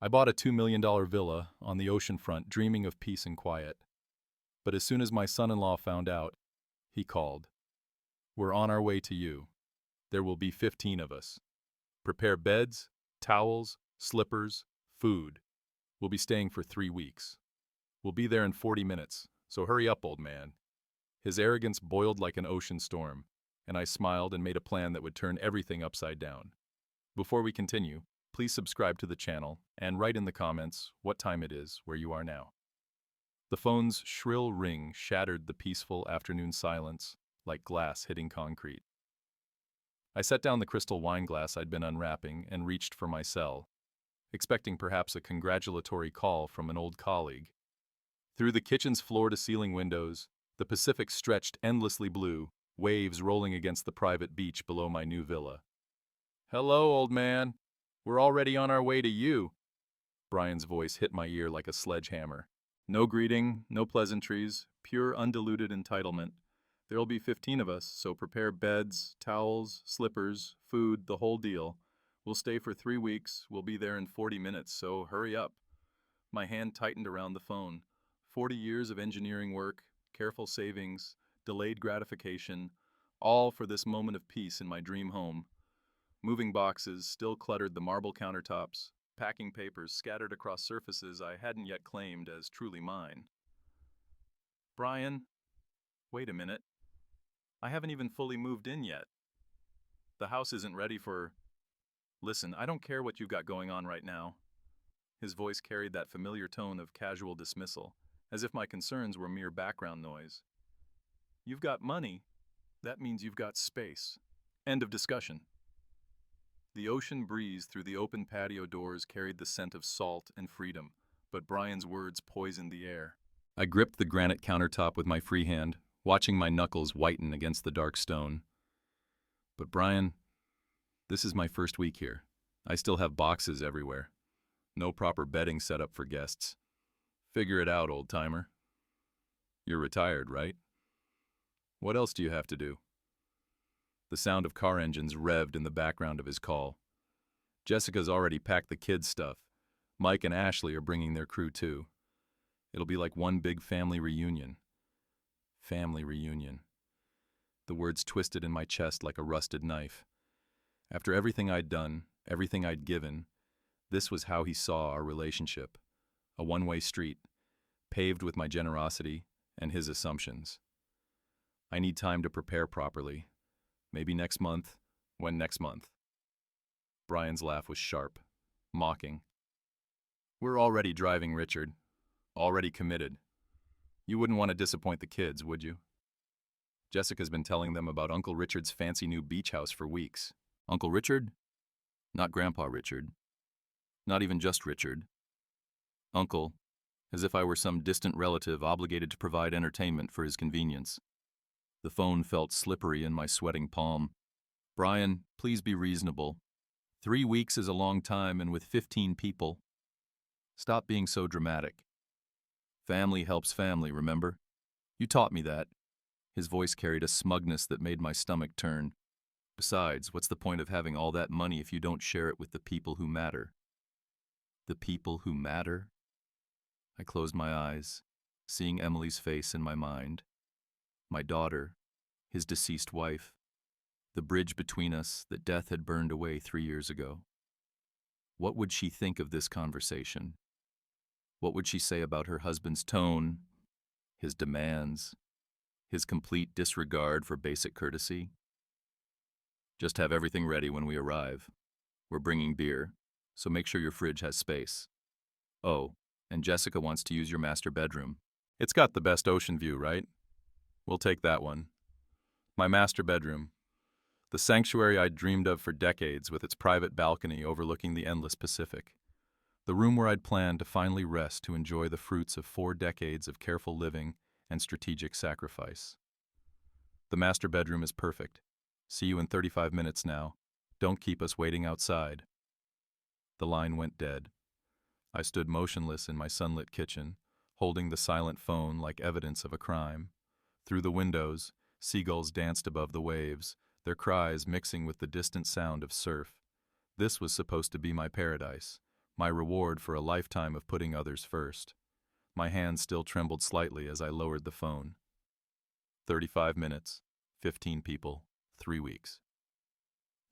I bought a $2 million villa on the ocean front, dreaming of peace and quiet. But as soon as my son-in-law found out, he called. "We're on our way to you. There will be 15 of us. Prepare beds, towels, slippers, food. We'll be staying for 3 weeks. We'll be there in 40 minutes, so hurry up, old man." His arrogance boiled like an ocean storm, and I smiled and made a plan that would turn everything upside down. Before we continue, please subscribe to the channel and write in the comments what time it is where you are now. The phone's shrill ring shattered the peaceful afternoon silence like glass hitting concrete. I set down the crystal wine glass I'd been unwrapping and reached for my cell, expecting perhaps a congratulatory call from an old colleague. Through the kitchen's floor-to-ceiling windows, the Pacific stretched endlessly blue, waves rolling against the private beach below my new villa. "Hello, old man. We're already on our way to you." Brian's voice hit my ear like a sledgehammer. No greeting, no pleasantries, pure undiluted entitlement. There'll be 15 of us, so prepare beds, towels, slippers, food, the whole deal. We'll stay for 3 weeks. We'll be there in 40 minutes, so hurry up. My hand tightened around the phone. 40 years of engineering work, careful savings, delayed gratification, all for this moment of peace in my dream home. Moving boxes still cluttered the marble countertops, packing papers scattered across surfaces I hadn't yet claimed as truly mine. "Brian, wait a minute. I haven't even fully moved in yet. The house isn't ready for—" "Listen, I don't care what you've got going on right now." His voice carried that familiar tone of casual dismissal, as if my concerns were mere background noise. "You've got money. That means you've got space. End of discussion." The ocean breeze through the open patio doors carried the scent of salt and freedom, but Brian's words poisoned the air. I gripped the granite countertop with my free hand, watching my knuckles whiten against the dark stone. "But Brian, this is my first week here. I still have boxes everywhere. No proper bedding set up for guests. Figure it out, old-timer. You're retired, right? What else do you have to do?" The sound of car engines revved in the background of his call. "Jessica's already packed the kids' stuff. Mike and Ashley are bringing their crew too. It'll be like one big family reunion." Family reunion. The words twisted in my chest like a rusted knife. After everything I'd done, everything I'd given, this was how he saw our relationship. A one-way street, paved with my generosity and his assumptions. I need time to prepare properly. Maybe next month. When next month? Brian's laugh was sharp, mocking. "We're already driving, Richard. Already committed. You wouldn't want to disappoint the kids, would you? Jessica's been telling them about Uncle Richard's fancy new beach house for weeks." "Uncle Richard?" "Not Grandpa Richard. Not even just Richard. Uncle, as if I were some distant relative obligated to provide entertainment for his convenience." The phone felt slippery in my sweating palm. "Brian, please be reasonable. 3 weeks is a long time, and with 15 people. Stop being so dramatic. Family helps family, remember? You taught me that." His voice carried a smugness that made my stomach turn. "Besides, what's the point of having all that money if you don't share it with the people who matter?" The people who matter? I closed my eyes, seeing Emily's face in my mind. My daughter, his deceased wife, the bridge between us that death had burned away 3 years ago. What would she think of this conversation? What would she say about her husband's tone, his demands, his complete disregard for basic courtesy? "Just have everything ready when we arrive. We're bringing beer, so make sure your fridge has space. Oh, and Jessica wants to use your master bedroom. It's got the best ocean view, right? We'll take that one. My master bedroom. The sanctuary I'd dreamed of for decades with its private balcony overlooking the endless Pacific. The room where I'd planned to finally rest to enjoy the fruits of 4 decades of careful living and strategic sacrifice. The master bedroom is perfect. See you in 35 minutes now. Don't keep us waiting outside." The line went dead. I stood motionless in my sunlit kitchen, holding the silent phone like evidence of a crime. Through the windows, seagulls danced above the waves, their cries mixing with the distant sound of surf. This was supposed to be my paradise, my reward for a lifetime of putting others first. My hand still trembled slightly as I lowered the phone. 35 minutes, 15 people, 3 weeks.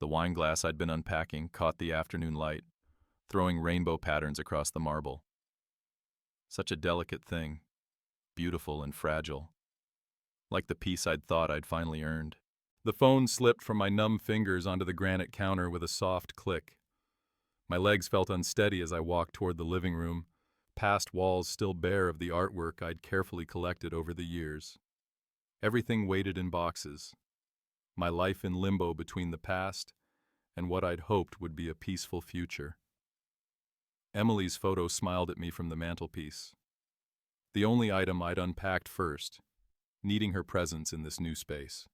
The wine glass I'd been unpacking caught the afternoon light, throwing rainbow patterns across the marble. Such a delicate thing, beautiful and fragile, like the peace I'd thought I'd finally earned. The phone slipped from my numb fingers onto the granite counter with a soft click. My legs felt unsteady as I walked toward the living room, past walls still bare of the artwork I'd carefully collected over the years. Everything waited in boxes, my life in limbo between the past and what I'd hoped would be a peaceful future. Emily's photo smiled at me from the mantelpiece, the only item I'd unpacked first, needing her presence in this new space.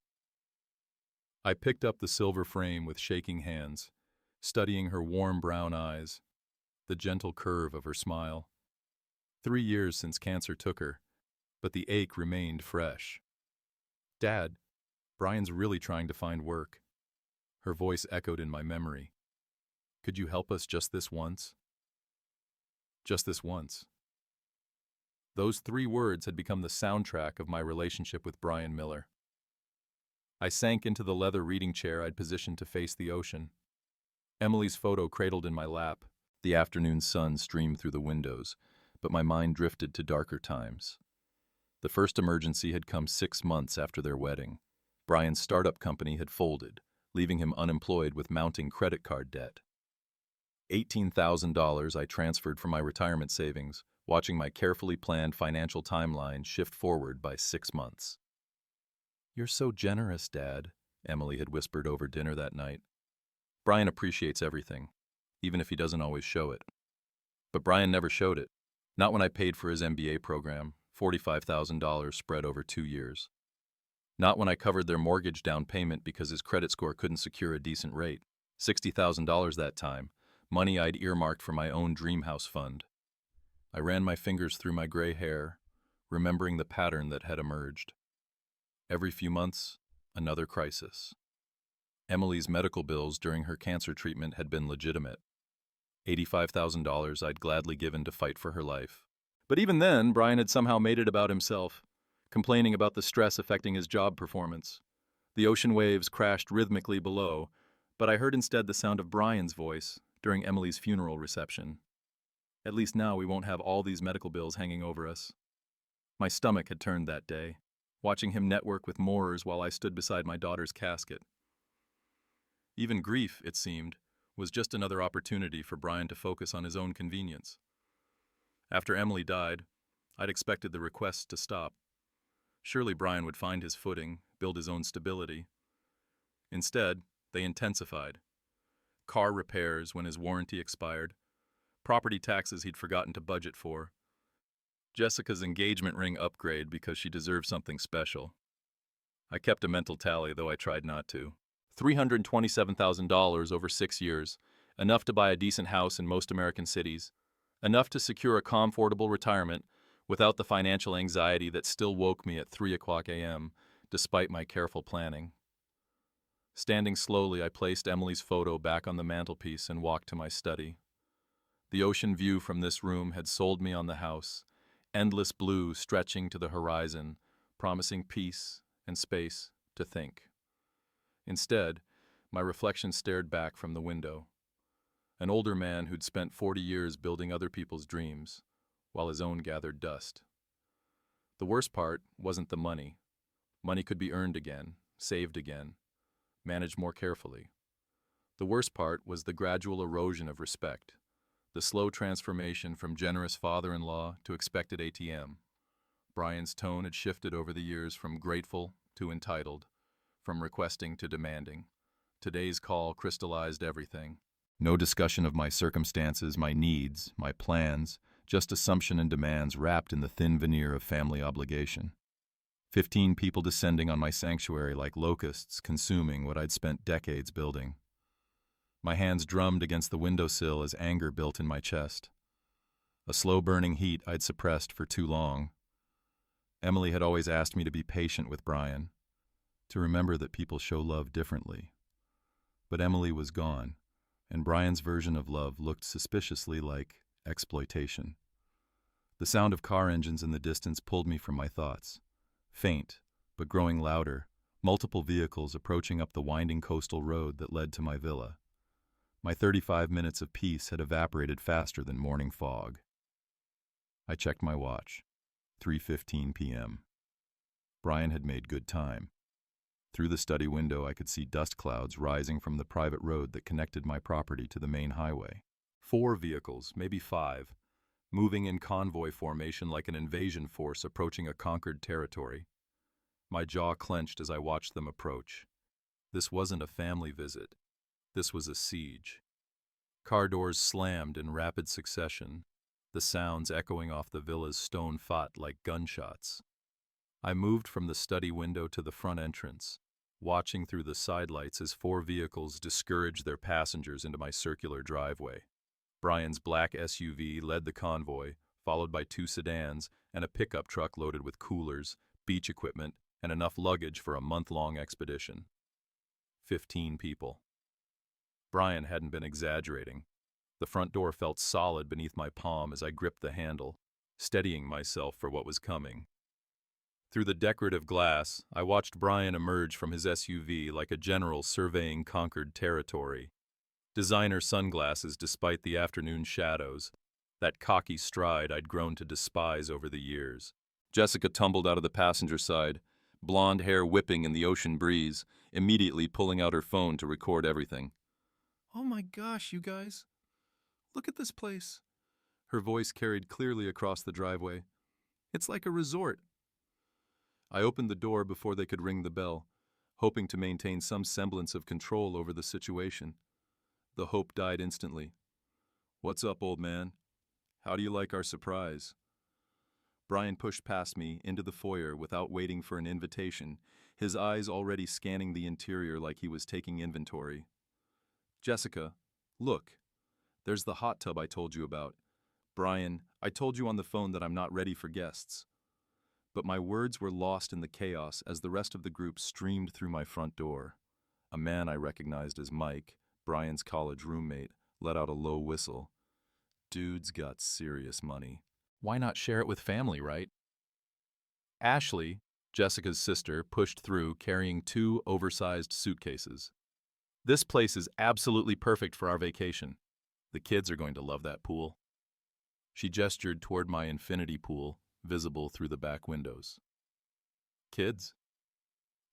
I picked up the silver frame with shaking hands, studying her warm brown eyes, the gentle curve of her smile. 3 years since cancer took her, but the ache remained fresh. "Dad, Brian's really trying to find work." Her voice echoed in my memory. "Could you help us just this once?" Just this once. Those 3 words had become the soundtrack of my relationship with Brian Miller. I sank into the leather reading chair I'd positioned to face the ocean. Emily's photo cradled in my lap. The afternoon sun streamed through the windows, but my mind drifted to darker times. The first emergency had come 6 months after their wedding. Brian's startup company had folded, leaving him unemployed with mounting credit card debt. $18,000 I transferred from my retirement savings, watching my carefully planned financial timeline shift forward by 6 months. "You're so generous, Dad," Emily had whispered over dinner that night. "Brian appreciates everything, even if he doesn't always show it." But Brian never showed it. Not when I paid for his MBA program, $45,000 spread over 2 years. Not when I covered their mortgage down payment because his credit score couldn't secure a decent rate. $60,000 that time, money I'd earmarked for my own dream house fund. I ran my fingers through my gray hair, remembering the pattern that had emerged. Every few months, another crisis. Emily's medical bills during her cancer treatment had been legitimate. $85,000 I'd gladly given to fight for her life. But even then, Brian had somehow made it about himself, complaining about the stress affecting his job performance. The ocean waves crashed rhythmically below, but I heard instead the sound of Brian's voice during Emily's funeral reception. "At least now we won't have all these medical bills hanging over us." My stomach had turned that day, watching him network with mourers while I stood beside my daughter's casket. Even grief, it seemed, was just another opportunity for Brian to focus on his own convenience. After Emily died, I'd expected the requests to stop. Surely Brian would find his footing, build his own stability. Instead, they intensified. Car repairs when his warranty expired, property taxes he'd forgotten to budget for, Jessica's engagement ring upgrade because she deserved something special. I kept a mental tally, though I tried not to. $327,000 over 6 years, enough to buy a decent house in most American cities, enough to secure a comfortable retirement without the financial anxiety that still woke me at 3 a.m., despite my careful planning. Standing slowly, I placed Emily's photo back on the mantelpiece and walked to my study. The ocean view from this room had sold me on the house, endless blue stretching to the horizon, promising peace and space to think. Instead, my reflection stared back from the window. An older man who'd spent 40 years building other people's dreams, while his own gathered dust. The worst part wasn't the money. Money could be earned again, saved again, managed more carefully. The worst part was the gradual erosion of respect, the slow transformation from generous father-in-law to expected ATM. Brian's tone had shifted over the years from grateful to entitled, from requesting to demanding. Today's call crystallized everything. No discussion of my circumstances, my needs, my plans, just assumption and demands wrapped in the thin veneer of family obligation. 15 people descending on my sanctuary like locusts, consuming what I'd spent decades building. My hands drummed against the windowsill as anger built in my chest. A slow-burning heat I'd suppressed for too long. Emily had always asked me to be patient with Brian, to remember that people show love differently. But Emily was gone, and Brian's version of love looked suspiciously like exploitation. The sound of car engines in the distance pulled me from my thoughts. Faint, but growing louder, multiple vehicles approaching up the winding coastal road that led to my villa. My 35 minutes of peace had evaporated faster than morning fog. I checked my watch. 3:15 p.m. Brian had made good time. Through the study window, I could see dust clouds rising from the private road that connected my property to the main highway. 4 vehicles, maybe 5, moving in convoy formation like an invasion force approaching a conquered territory. My jaw clenched as I watched them approach. This wasn't a family visit. This was a siege. Car doors slammed in rapid succession, the sounds echoing off the villa's stone fat like gunshots. I moved from the study window to the front entrance, watching through the sidelights as 4 vehicles discouraged their passengers into my circular driveway. Brian's black SUV led the convoy, followed by 2 sedans and a pickup truck loaded with coolers, beach equipment, and enough luggage for a month-long expedition. 15 people. Brian hadn't been exaggerating. The front door felt solid beneath my palm as I gripped the handle, steadying myself for what was coming. Through the decorative glass, I watched Brian emerge from his SUV like a general surveying conquered territory. Designer sunglasses despite the afternoon shadows, that cocky stride I'd grown to despise over the years. Jessica tumbled out of the passenger side, blonde hair whipping in the ocean breeze, immediately pulling out her phone to record everything. "Oh my gosh, you guys. Look at this place." Her voice carried clearly across the driveway. "It's like a resort." I opened the door before they could ring the bell, hoping to maintain some semblance of control over the situation. The hope died instantly. "What's up, old man? How do you like our surprise?" Brian pushed past me into the foyer without waiting for an invitation, his eyes already scanning the interior like he was taking inventory. "Jessica, look. There's the hot tub I told you about. Brian, I told you on the phone that I'm not ready for guests." But my words were lost in the chaos as the rest of the group streamed through my front door. A man I recognized as Mike, Brian's college roommate, let out a low whistle. Dude's got serious money. Why not share it with family, right? Ashley, Jessica's sister, pushed through carrying 2 oversized suitcases. "This place is absolutely perfect for our vacation. The kids are going to love that pool." She gestured toward my infinity pool, visible through the back windows. Kids?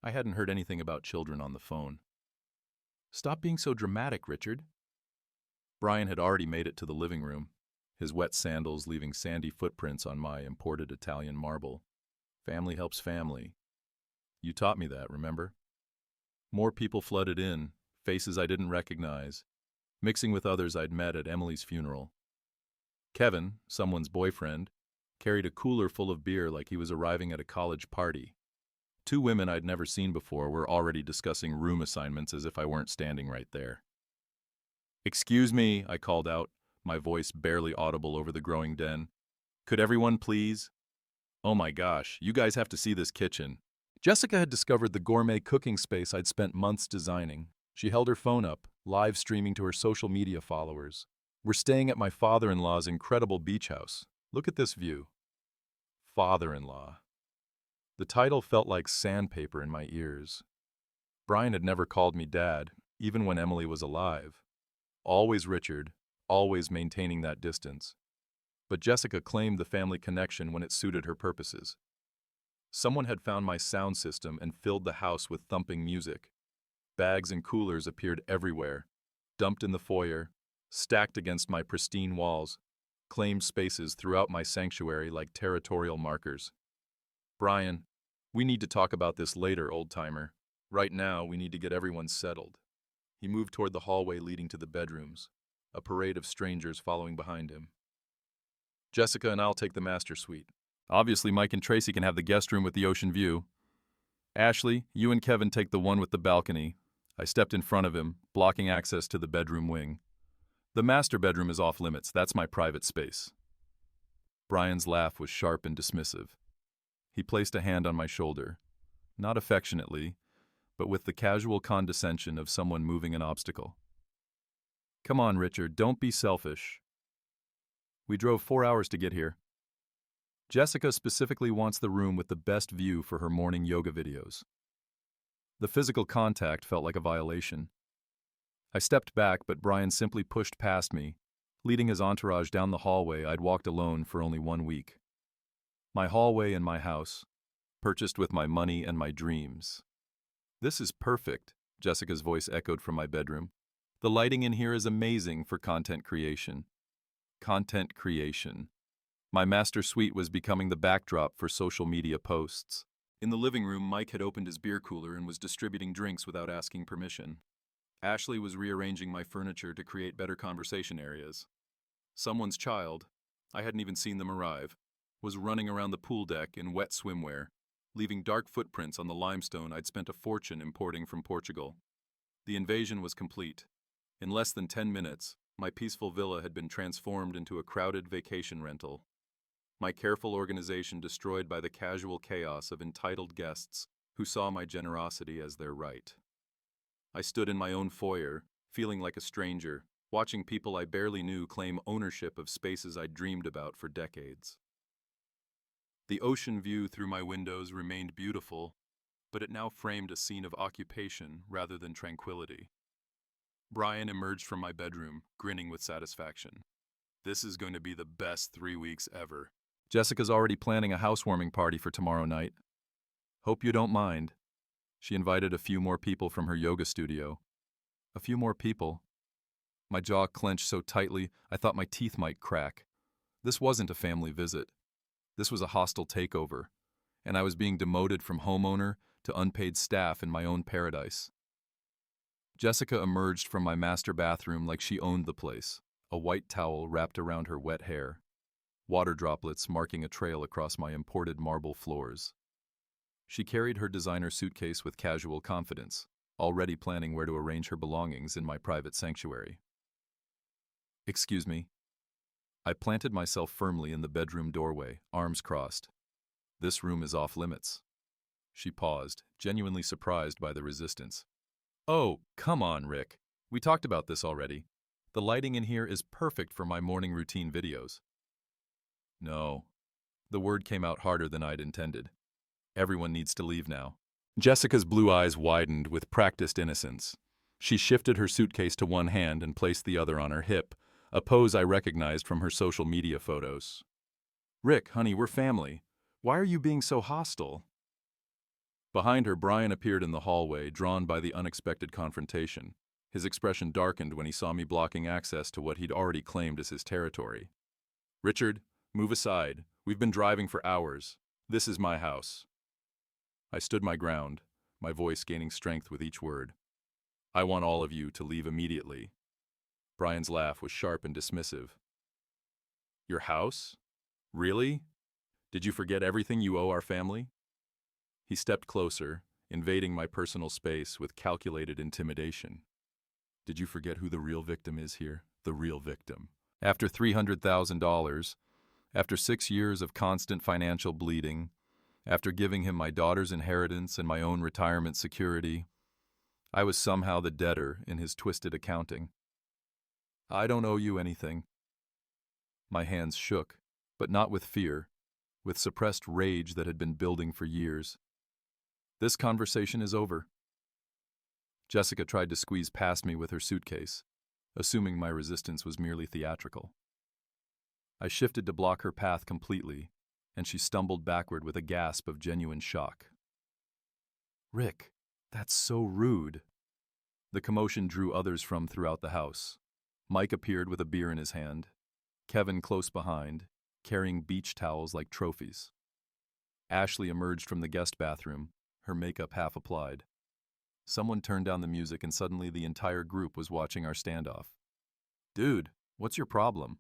I hadn't heard anything about children on the phone. "Stop being so dramatic, Richard." Brian had already made it to the living room, his wet sandals leaving sandy footprints on my imported Italian marble. Family helps family. You taught me that, remember? More people flooded in, faces I didn't recognize, mixing with others I'd met at Emily's funeral. Kevin, someone's boyfriend, carried a cooler full of beer like he was arriving at a college party. 2 women I'd never seen before were already discussing room assignments as if I weren't standing right there. "Excuse me," I called out, my voice barely audible over the growing din. "Could everyone please? Oh my gosh, you guys have to see this kitchen." Jessica had discovered the gourmet cooking space I'd spent months designing. She held her phone up, live streaming to her social media followers. "We're staying at my father-in-law's incredible beach house. Look at this view." Father-in-law. The title felt like sandpaper in my ears. Brian had never called me dad, even when Emily was alive. Always Richard, always maintaining that distance. But Jessica claimed the family connection when it suited her purposes. Someone had found my sound system and filled the house with thumping music. Bags and coolers appeared everywhere, dumped in the foyer, stacked against my pristine walls, claimed spaces throughout my sanctuary like territorial markers. "Brian, we need to talk about this later, old-timer. Right now, we need to get everyone settled." He moved toward the hallway leading to the bedrooms, a parade of strangers following behind him. "Jessica and I'll take the master suite. Obviously, Mike and Tracy can have the guest room with the ocean view. Ashley, you and Kevin take the one with the balcony." I stepped in front of him, blocking access to the bedroom wing. "The master bedroom is off limits. That's my private space." Brian's laugh was sharp and dismissive. He placed a hand on my shoulder, not affectionately, but with the casual condescension of someone moving an obstacle. Come on, Richard, don't be selfish. We drove 4 hours to get here. Jessica specifically wants the room with the best view for her morning yoga videos. The physical contact felt like a violation. I stepped back, but Brian simply pushed past me, leading his entourage down the hallway I'd walked alone for only 1 week. My hallway in my house, purchased with my money and my dreams. This is perfect, Jessica's voice echoed from my bedroom. The lighting in here is amazing for content creation. Content creation. My master suite was becoming the backdrop for social media posts. In the living room, Mike had opened his beer cooler and was distributing drinks without asking permission. Ashley was rearranging my furniture to create better conversation areas. Someone's child, I hadn't even seen them arrive, was running around the pool deck in wet swimwear, leaving dark footprints on the limestone I'd spent a fortune importing from Portugal. The invasion was complete. In less than 10 minutes, my peaceful villa had been transformed into a crowded vacation rental. My careful organization destroyed by the casual chaos of entitled guests who saw my generosity as their right. I stood in my own foyer, feeling like a stranger, watching people I barely knew claim ownership of spaces I'd dreamed about for decades. The ocean view through my windows remained beautiful, but it now framed a scene of occupation rather than tranquility. Brian emerged from my bedroom, grinning with satisfaction. This is going to be the best 3 weeks ever. Jessica's already planning a housewarming party for tomorrow night. Hope you don't mind. She invited a few more people from her yoga studio. A few more people. My jaw clenched so tightly I thought my teeth might crack. This wasn't a family visit. This was a hostile takeover, and I was being demoted from homeowner to unpaid staff in my own paradise. Jessica emerged from my master bathroom like she owned the place, a white towel wrapped around her wet hair, water droplets marking a trail across my imported marble floors. She carried her designer suitcase with casual confidence, already planning where to arrange her belongings in my private sanctuary. Excuse me. I planted myself firmly in the bedroom doorway, arms crossed. This room is off limits. She paused, genuinely surprised by the resistance. Oh, come on, Rick. We talked about this already. The lighting in here is perfect for my morning routine videos. No. The word came out harder than I'd intended. Everyone needs to leave now. Jessica's blue eyes widened with practiced innocence. She shifted her suitcase to one hand and placed the other on her hip, a pose I recognized from her social media photos. Rick, honey, we're family. Why are you being so hostile? Behind her, Brian appeared in the hallway, drawn by the unexpected confrontation. His expression darkened when he saw me blocking access to what he'd already claimed as his territory. Richard, move aside. We've been driving for hours. This is my house. I stood my ground, my voice gaining strength with each word. I want all of you to leave immediately. Brian's laugh was sharp and dismissive. Your house? Really? Did you forget everything you owe our family? He stepped closer, invading my personal space with calculated intimidation. Did you forget who the real victim is here? The real victim. After $300,000, after 6 years of constant financial bleeding, after giving him my daughter's inheritance and my own retirement security, I was somehow the debtor in his twisted accounting. I don't owe you anything. My hands shook, but not with fear, with suppressed rage that had been building for years. This conversation is over. Jessica tried to squeeze past me with her suitcase, assuming my resistance was merely theatrical. I shifted to block her path completely, and she stumbled backward with a gasp of genuine shock. Rick, that's so rude. The commotion drew others from throughout the house. Mike appeared with a beer in his hand, Kevin close behind, carrying beach towels like trophies. Ashley emerged from the guest bathroom, her makeup half applied. Someone turned down the music and suddenly the entire group was watching our standoff. Dude, what's your problem?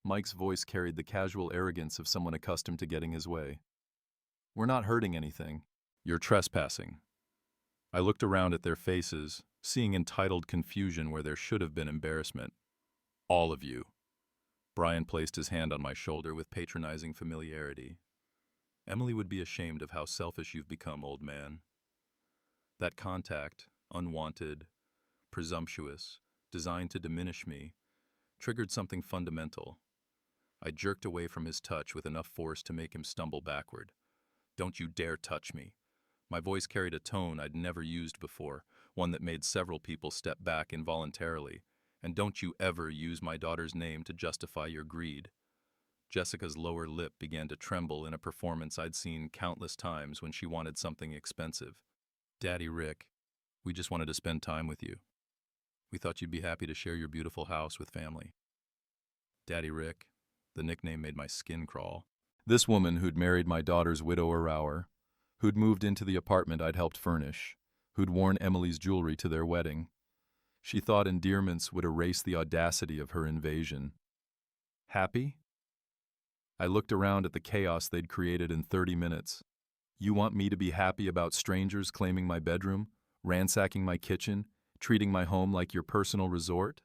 Mike's voice carried the casual arrogance of someone accustomed to getting his way. We're not hurting anything. You're trespassing. I looked around at their faces, seeing entitled confusion where there should have been embarrassment. All of you. Brian placed his hand on my shoulder with patronizing familiarity. Emily would be ashamed of how selfish you've become, old man. That contact, unwanted, presumptuous, designed to diminish me, triggered something fundamental. I jerked away from his touch with enough force to make him stumble backward. "Don't you dare touch me." My voice carried a tone I'd never used before, one that made several people step back involuntarily. "And don't you ever use my daughter's name to justify your greed." Jessica's lower lip began to tremble in a performance I'd seen countless times when she wanted something expensive. "Daddy Rick, we just wanted to spend time with you. We thought you'd be happy to share your beautiful house with family." Daddy Rick, the nickname made my skin crawl. This woman who'd married my daughter's widower hour, who'd moved into the apartment I'd helped furnish, who'd worn Emily's jewelry to their wedding. She thought endearments would erase the audacity of her invasion. Happy? I looked around at the chaos they'd created in 30 minutes. You want me to be happy about strangers claiming my bedroom, ransacking my kitchen, treating my home like your personal resort?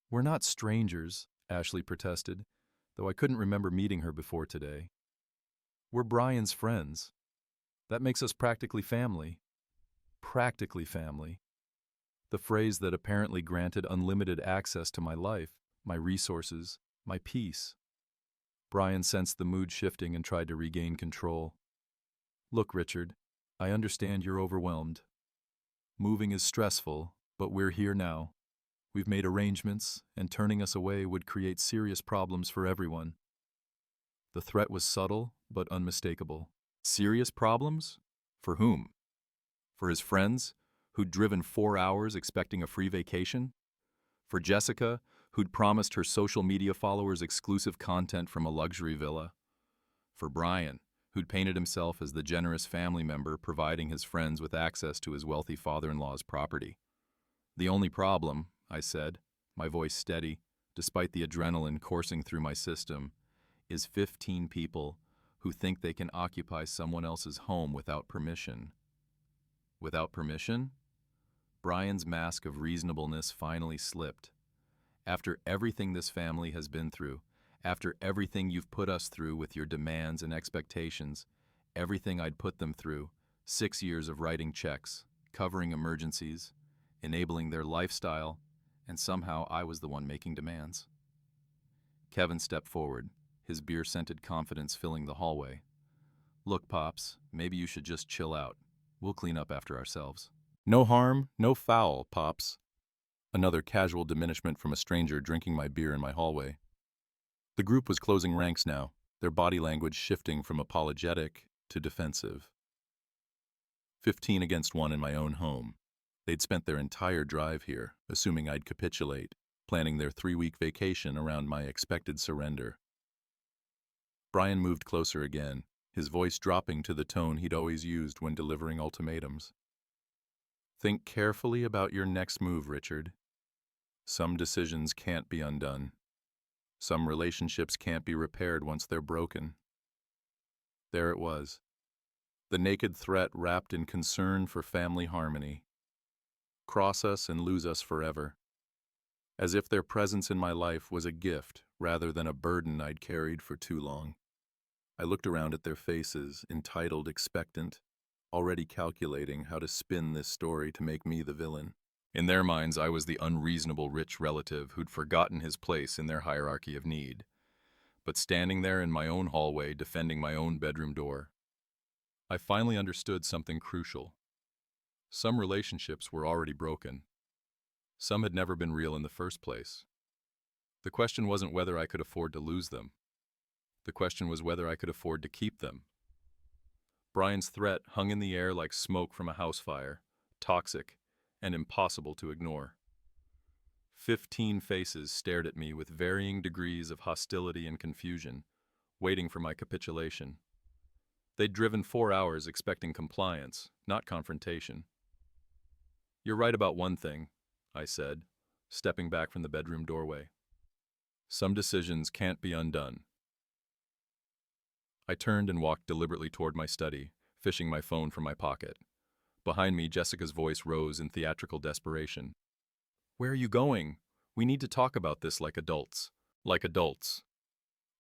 "We're not strangers," Ashley protested, though I couldn't remember meeting her before today. "We're Brian's friends. That makes us practically family." Practically family. The phrase that apparently granted unlimited access to my life, my resources, my peace. Brian sensed the mood shifting and tried to regain control. "Look, Richard, I understand you're overwhelmed. Moving is stressful, but we're here now. We've made arrangements, and turning us away would create serious problems for everyone." The threat was subtle, but unmistakable. Serious problems? For whom? For his friends, who'd driven 4 hours expecting a free vacation? For Jessica, who'd promised her social media followers exclusive content from a luxury villa? For Brian, who'd painted himself as the generous family member providing his friends with access to his wealthy father-in-law's property? "The only problem," I said, my voice steady, despite the adrenaline coursing through my system, "is 15 people who think they can occupy someone else's home without permission." Without permission? Brian's mask of reasonableness finally slipped. "After everything this family has been through, after everything you've put us through with your demands and expectations, everything I'd put them through, 6 years of writing checks, covering emergencies, enabling their lifestyle, and somehow I was the one making demands." Kevin stepped forward, his beer-scented confidence filling the hallway. "Look, Pops, maybe you should just chill out. We'll clean up after ourselves." "No harm, no foul, Pops." Another casual diminishment from a stranger drinking my beer in my hallway. The group was closing ranks now, their body language shifting from apologetic to defensive. 15 against 1 in my own home. They'd spent their entire drive here, assuming I'd capitulate, planning their 3-week vacation around my expected surrender. Brian moved closer again, his voice dropping to the tone he'd always used when delivering ultimatums. "Think carefully about your next move, Richard. Some decisions can't be undone. Some relationships can't be repaired once they're broken." There it was, the naked threat wrapped in concern for family harmony. Cross us and lose us forever. As if their presence in my life was a gift rather than a burden I'd carried for too long. I looked around at their faces, entitled, expectant, already calculating how to spin this story to make me the villain. In their minds, I was the unreasonable rich relative who'd forgotten his place in their hierarchy of need. But standing there in my own hallway, defending my own bedroom door, I finally understood something crucial. Some relationships were already broken. Some had never been real in the first place. The question wasn't whether I could afford to lose them. The question was whether I could afford to keep them. Brian's threat hung in the air like smoke from a house fire, toxic and impossible to ignore. 15 faces stared at me with varying degrees of hostility and confusion, waiting for my capitulation. They'd driven 4 hours expecting compliance, not confrontation. "You're right about one thing," I said, stepping back from the bedroom doorway. "Some decisions can't be undone." I turned and walked deliberately toward my study, fishing my phone from my pocket. Behind me, Jessica's voice rose in theatrical desperation. "Where are you going? We need to talk about this like adults." Like adults.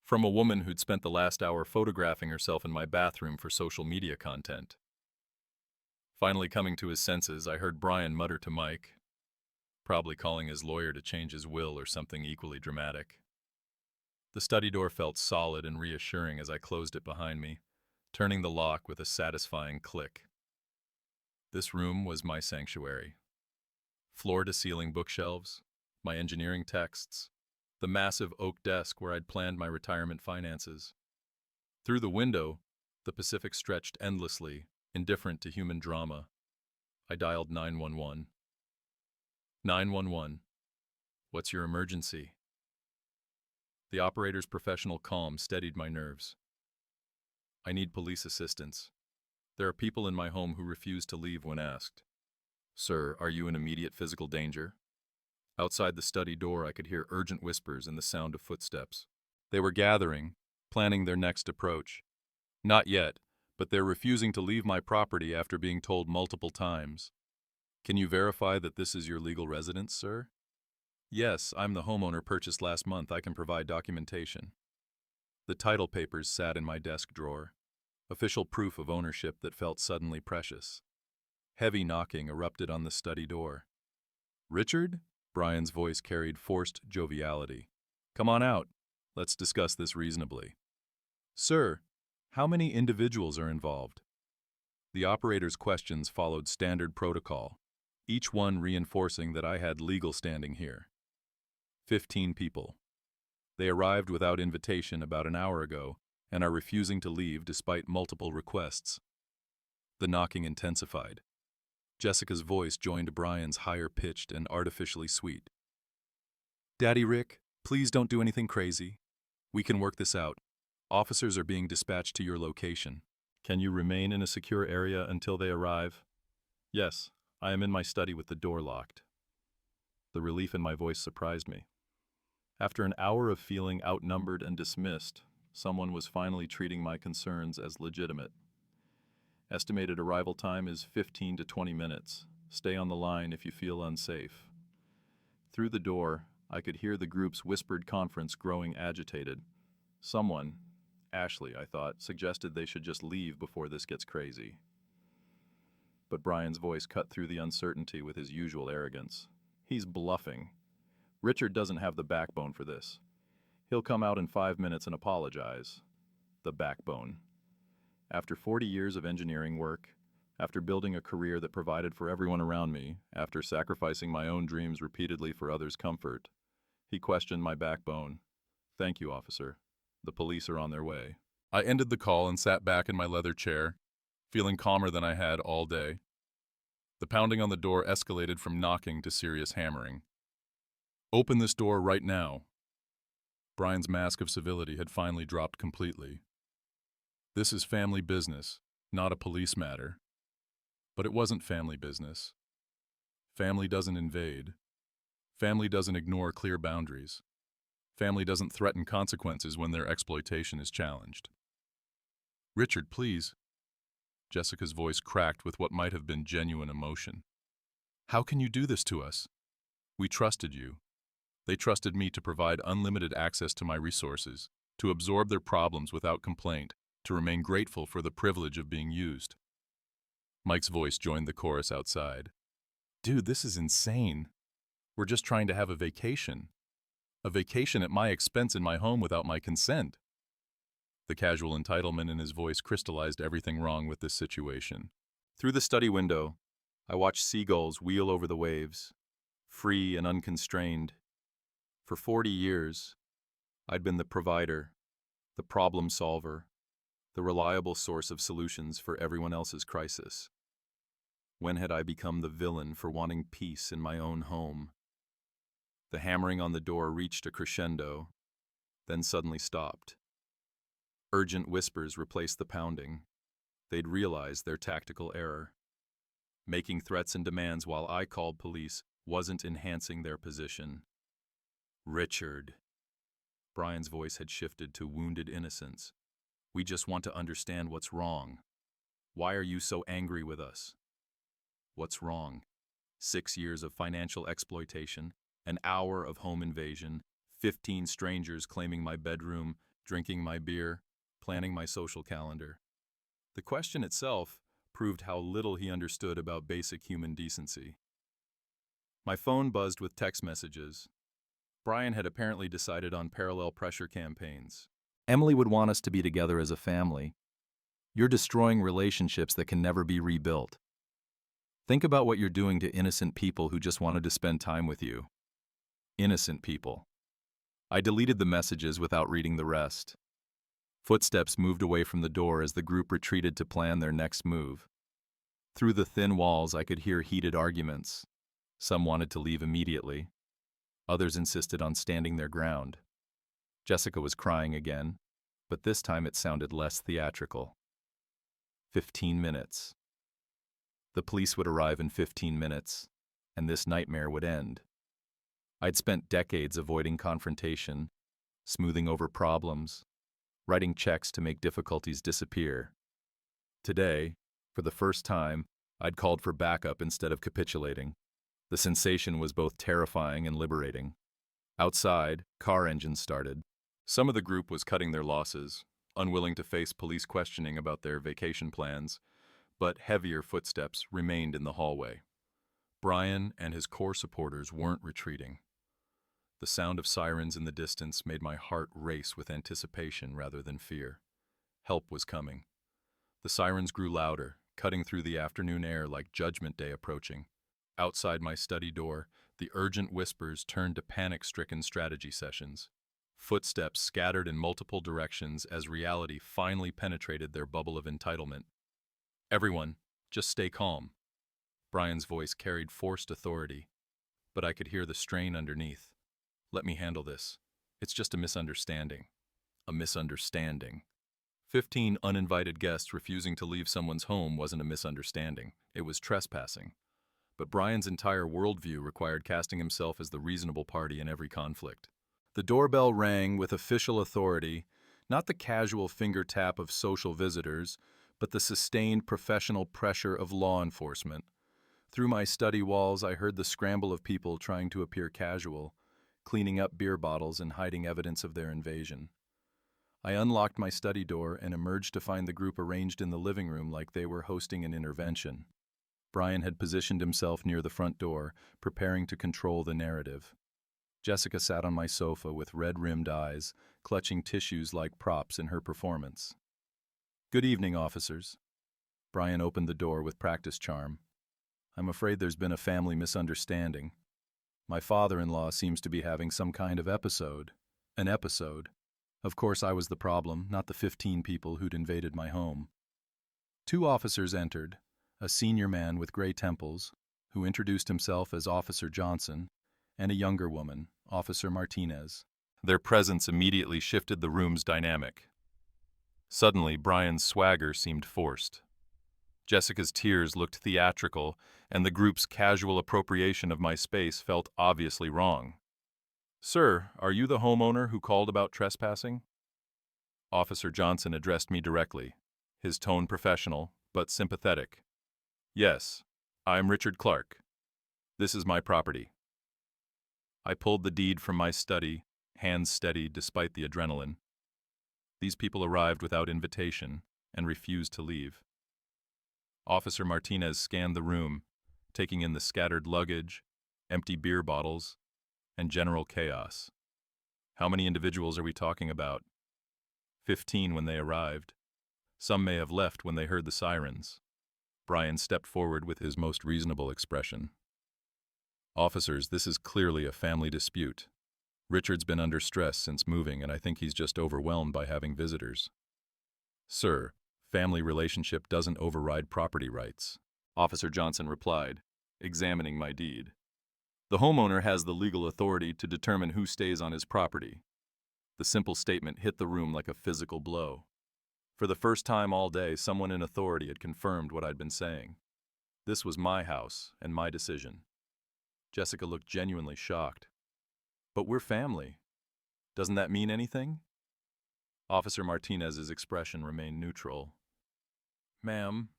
From a woman who'd spent the last hour photographing herself in my bathroom for social media content. Finally coming to his senses, I heard Brian mutter to Mike, probably calling his lawyer to change his will or something equally dramatic. The study door felt solid and reassuring as I closed it behind me, turning the lock with a satisfying click. This room was my sanctuary. Floor-to-ceiling bookshelves, my engineering texts, the massive oak desk where I'd planned my retirement finances. Through the window, the Pacific stretched endlessly, indifferent to human drama. I dialed 911. 911. What's your emergency? The operator's professional calm steadied my nerves. I need police assistance. There are people in my home who refuse to leave when asked. Sir, are you in immediate physical danger? Outside the study door, I could hear urgent whispers and the sound of footsteps. They were gathering, planning their next approach. Not yet, but they're refusing to leave my property after being told multiple times. Can you verify that this is your legal residence, sir? Yes, I'm the homeowner purchased last month. I can provide documentation. The title papers sat in my desk drawer, official proof of ownership that felt suddenly precious. Heavy knocking erupted on the study door. Richard? Brian's voice carried forced joviality. Come on out. Let's discuss this reasonably. Sir, how many individuals are involved? The operator's questions followed standard protocol, each one reinforcing that I had legal standing here. 15 people. They arrived without invitation about an hour ago and are refusing to leave despite multiple requests. The knocking intensified. Jessica's voice joined Brian's higher-pitched and artificially sweet. Daddy Rick, please don't do anything crazy. We can work this out. Officers are being dispatched to your location. Can you remain in a secure area until they arrive? Yes, I am in my study with the door locked. The relief in my voice surprised me. After an hour of feeling outnumbered and dismissed, someone was finally treating my concerns as legitimate. Estimated arrival time is 15 to 20 minutes. Stay on the line if you feel unsafe. Through the door, I could hear the group's whispered conference growing agitated. Someone, Ashley, I thought, suggested they should just leave before this gets crazy. But Brian's voice cut through the uncertainty with his usual arrogance. He's bluffing. Richard doesn't have the backbone for this. He'll come out in 5 minutes and apologize. The backbone. After 40 years of engineering work, after building a career that provided for everyone around me, after sacrificing my own dreams repeatedly for others' comfort, he questioned my backbone. Thank you, officer. The police are on their way. I ended the call and sat back in my leather chair, feeling calmer than I had all day. The pounding on the door escalated from knocking to serious hammering. Open this door right now. Brian's mask of civility had finally dropped completely. This is family business, not a police matter. But it wasn't family business. Family doesn't invade. Family doesn't ignore clear boundaries. Family doesn't threaten consequences when their exploitation is challenged. Richard, please. Jessica's voice cracked with what might have been genuine emotion. How can you do this to us? We trusted you. They trusted me to provide unlimited access to my resources, to absorb their problems without complaint, to remain grateful for the privilege of being used. Mike's voice joined the chorus outside. Dude, this is insane. We're just trying to have a vacation. A vacation at my expense in my home without my consent. The casual entitlement in his voice crystallized everything wrong with this situation. Through the study window, I watched seagulls wheel over the waves, free and unconstrained. For 40 years, I'd been the provider, the problem solver, the reliable source of solutions for everyone else's crisis. When had I become the villain for wanting peace in my own home? The hammering on the door reached a crescendo, then suddenly stopped. Urgent whispers replaced the pounding. They'd realized their tactical error. Making threats and demands while I called police wasn't enhancing their position. Richard. Brian's voice had shifted to wounded innocence. We just want to understand what's wrong. Why are you so angry with us? What's wrong? 6 years of financial exploitation, an hour of home invasion, 15 strangers claiming my bedroom, drinking my beer, planning my social calendar. The question itself proved how little he understood about basic human decency. My phone buzzed with text messages. Brian had apparently decided on parallel pressure campaigns. Emily would want us to be together as a family. You're destroying relationships that can never be rebuilt. Think about what you're doing to innocent people who just wanted to spend time with you. Innocent people. I deleted the messages without reading the rest. Footsteps moved away from the door as the group retreated to plan their next move. Through the thin walls, I could hear heated arguments. Some wanted to leave immediately. Others insisted on standing their ground. Jessica was crying again, but this time it sounded less theatrical. 15 minutes. The police would arrive in 15 minutes, and this nightmare would end. I'd spent decades avoiding confrontation, smoothing over problems, writing checks to make difficulties disappear. Today, for the first time, I'd called for backup instead of capitulating. The sensation was both terrifying and liberating. Outside, car engines started. Some of the group was cutting their losses, unwilling to face police questioning about their vacation plans, but heavier footsteps remained in the hallway. Brian and his core supporters weren't retreating. The sound of sirens in the distance made my heart race with anticipation rather than fear. Help was coming. The sirens grew louder, cutting through the afternoon air like Judgment Day approaching. Outside my study door, the urgent whispers turned to panic-stricken strategy sessions. Footsteps scattered in multiple directions as reality finally penetrated their bubble of entitlement. Everyone, just stay calm. Brian's voice carried forced authority, but I could hear the strain underneath. Let me handle this. It's just a misunderstanding. A misunderstanding. 15 uninvited guests refusing to leave someone's home wasn't a misunderstanding. It was trespassing. But Brian's entire worldview required casting himself as the reasonable party in every conflict. The doorbell rang with official authority, not the casual finger tap of social visitors, but the sustained professional pressure of law enforcement. Through my study walls, I heard the scramble of people trying to appear casual, cleaning up beer bottles and hiding evidence of their invasion. I unlocked my study door and emerged to find the group arranged in the living room like they were hosting an intervention. Brian had positioned himself near the front door, preparing to control the narrative. Jessica sat on my sofa with red-rimmed eyes, clutching tissues like props in her performance. Good evening, officers. Brian opened the door with practice charm. I'm afraid there's been a family misunderstanding. My father-in-law seems to be having some kind of episode. An episode. Of course, I was the problem, not the 15 people who'd invaded my home. 2 officers entered, a senior man with gray temples, who introduced himself as Officer Johnson, and a younger woman, Officer Martinez. Their presence immediately shifted the room's dynamic. Suddenly, Brian's swagger seemed forced. Jessica's tears looked theatrical, and the group's casual appropriation of my space felt obviously wrong. Sir, are you the homeowner who called about trespassing? Officer Johnson addressed me directly, his tone professional, but sympathetic. Yes, I'm Richard Clark. This is my property. I pulled the deed from my study, hands steady despite the adrenaline. These people arrived without invitation and refused to leave. Officer Martinez scanned the room, taking in the scattered luggage, empty beer bottles, and general chaos. How many individuals are we talking about? 15 when they arrived. Some may have left when they heard the sirens. Brian stepped forward with his most reasonable expression. Officers, this is clearly a family dispute. Richard's been under stress since moving, and I think he's just overwhelmed by having visitors. Sir, family relationship doesn't override property rights, Officer Johnson replied, examining my deed. The homeowner has the legal authority to determine who stays on his property. The simple statement hit the room like a physical blow. For the first time all day, someone in authority had confirmed what I'd been saying. This was my house and my decision. Jessica looked genuinely shocked. But we're family. Doesn't that mean anything? Officer Martinez's expression remained neutral. Ma'am,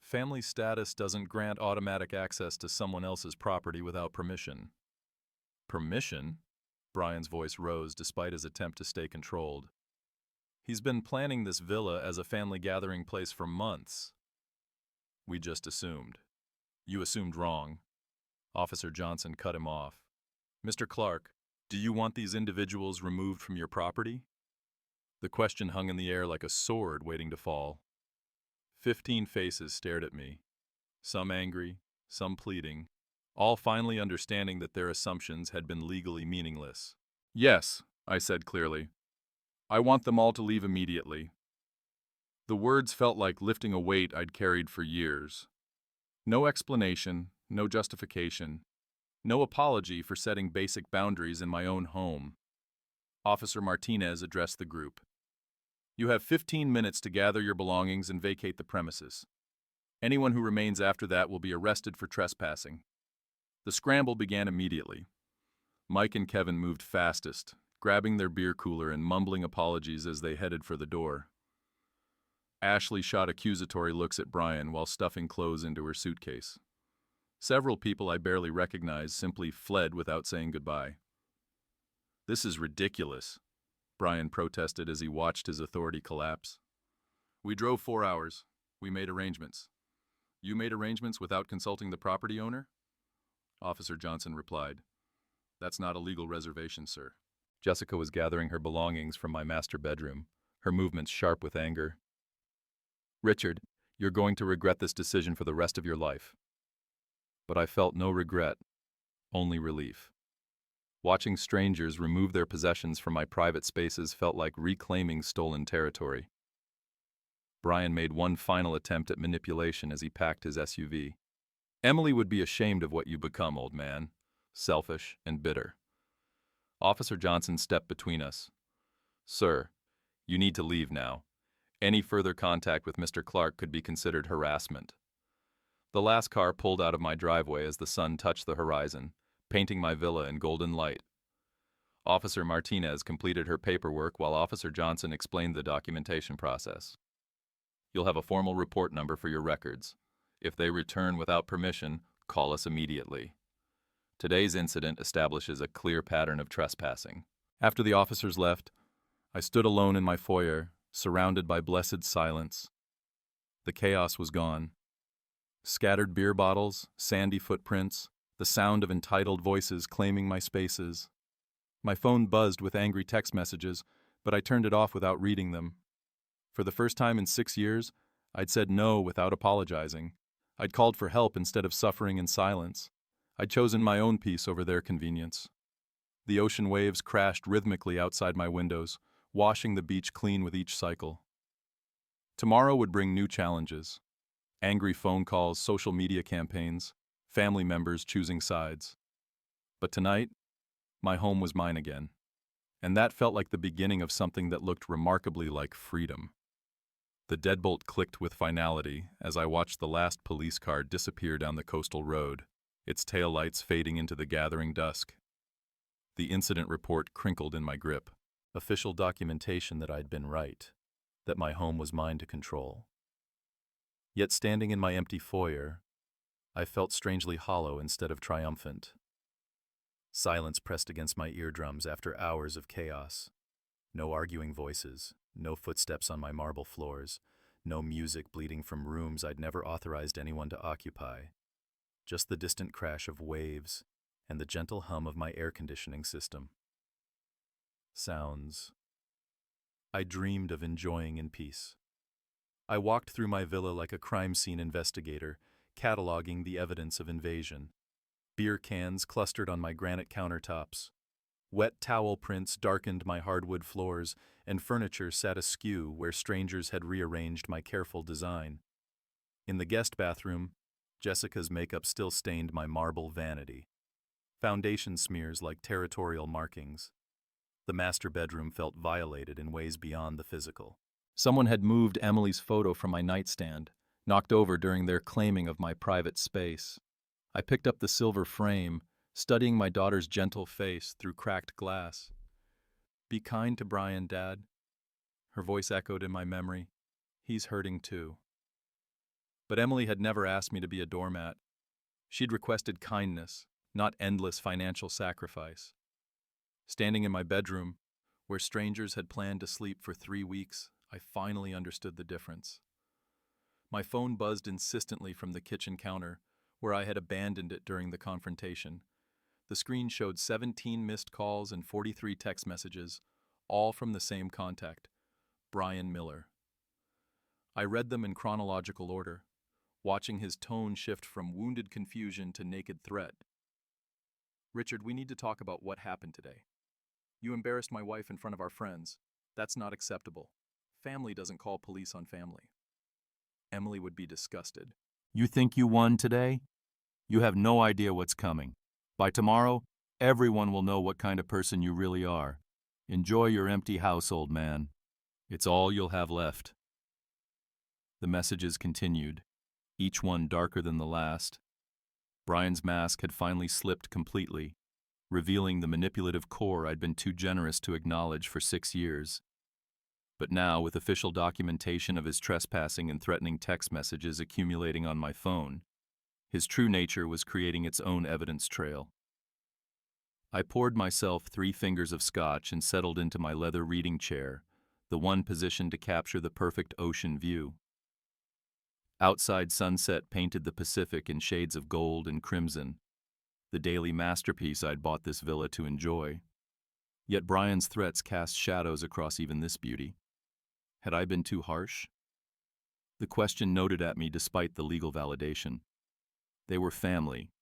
family status doesn't grant automatic access to someone else's property without permission. Permission? Brian's voice rose despite his attempt to stay controlled. He's been planning this villa as a family gathering place for months. We just assumed. You assumed wrong. Officer Johnson cut him off. Mr. Clark, do you want these individuals removed from your property? The question hung in the air like a sword waiting to fall. 15 faces stared at me, some angry, some pleading, all finally understanding that their assumptions had been legally meaningless. Yes, I said clearly. I want them all to leave immediately. The words felt like lifting a weight I'd carried for years. No explanation, no justification, no apology for setting basic boundaries in my own home. Officer Martinez addressed the group. You have 15 minutes to gather your belongings and vacate the premises. Anyone who remains after that will be arrested for trespassing. The scramble began immediately. Mike and Kevin moved fastest, grabbing their beer cooler and mumbling apologies as they headed for the door. Ashley shot accusatory looks at Brian while stuffing clothes into her suitcase. Several people I barely recognized simply fled without saying goodbye. This is ridiculous, Brian protested as he watched his authority collapse. We drove 4 hours. We made arrangements. You made arrangements without consulting the property owner? Officer Johnson replied. That's not a legal reservation, sir. Jessica was gathering her belongings from my master bedroom, her movements sharp with anger. Richard, you're going to regret this decision for the rest of your life. But I felt no regret, only relief. Watching strangers remove their possessions from my private spaces felt like reclaiming stolen territory. Brian made one final attempt at manipulation as he packed his SUV. Emily would be ashamed of what you become, old man. Selfish and bitter. Officer Johnson stepped between us. Sir, you need to leave now. Any further contact with Mr. Clark could be considered harassment. The last car pulled out of my driveway as the sun touched the horizon, painting my villa in golden light. Officer Martinez completed her paperwork while Officer Johnson explained the documentation process. You'll have a formal report number for your records. If they return without permission, call us immediately. Today's incident establishes a clear pattern of trespassing. After the officers left, I stood alone in my foyer, surrounded by blessed silence. The chaos was gone. Scattered beer bottles, sandy footprints, the sound of entitled voices claiming my spaces. My phone buzzed with angry text messages, but I turned it off without reading them. For the first time in 6 years, I'd said no without apologizing. I'd called for help instead of suffering in silence. I'd chosen my own peace over their convenience. The ocean waves crashed rhythmically outside my windows, washing the beach clean with each cycle. Tomorrow would bring new challenges. Angry phone calls, social media campaigns, family members choosing sides. But tonight, my home was mine again. And that felt like the beginning of something that looked remarkably like freedom. The deadbolt clicked with finality as I watched the last police car disappear down the coastal road, its taillights fading into the gathering dusk. The incident report crinkled in my grip. Official documentation that I'd been right, that my home was mine to control. Yet standing in my empty foyer, I felt strangely hollow instead of triumphant. Silence pressed against my eardrums after hours of chaos. No arguing voices, no footsteps on my marble floors, no music bleeding from rooms I'd never authorized anyone to occupy. Just the distant crash of waves and the gentle hum of my air conditioning system. Sounds I dreamed of enjoying in peace. I walked through my villa like a crime scene investigator, cataloging the evidence of invasion. Beer cans clustered on my granite countertops. Wet towel prints darkened my hardwood floors, and furniture sat askew where strangers had rearranged my careful design. In the guest bathroom, Jessica's makeup still stained my marble vanity. Foundation smears like territorial markings. The master bedroom felt violated in ways beyond the physical. Someone had moved Emily's photo from my nightstand, knocked over during their claiming of my private space. I picked up the silver frame, studying my daughter's gentle face through cracked glass. Be kind to Brian, Dad. Her voice echoed in my memory. He's hurting too. But Emily had never asked me to be a doormat. She'd requested kindness, not endless financial sacrifice. Standing in my bedroom, where strangers had planned to sleep for 3 weeks, I finally understood the difference. My phone buzzed insistently from the kitchen counter, where I had abandoned it during the confrontation. The screen showed 17 missed calls and 43 text messages, all from the same contact, Brian Miller. I read them in chronological order, watching his tone shift from wounded confusion to naked threat. "Richard, we need to talk about what happened today. You embarrassed my wife in front of our friends. That's not acceptable. Family doesn't call police on family." Emily would be disgusted. "You think you won today? You have no idea what's coming. By tomorrow, everyone will know what kind of person you really are. Enjoy your empty house, old man. It's all you'll have left." The messages continued, each one darker than the last. Brian's mask had finally slipped completely, revealing the manipulative core I'd been too generous to acknowledge for 6 years. But now, with official documentation of his trespassing and threatening text messages accumulating on my phone, his true nature was creating its own evidence trail. I poured myself 3 fingers of scotch and settled into my leather reading chair, the one positioned to capture the perfect ocean view. Outside sunset painted the Pacific in shades of gold and crimson, the daily masterpiece I'd bought this villa to enjoy. Yet Brian's threats cast shadows across even this beauty. Had I been too harsh? The question noted at me despite the legal validation. They were family,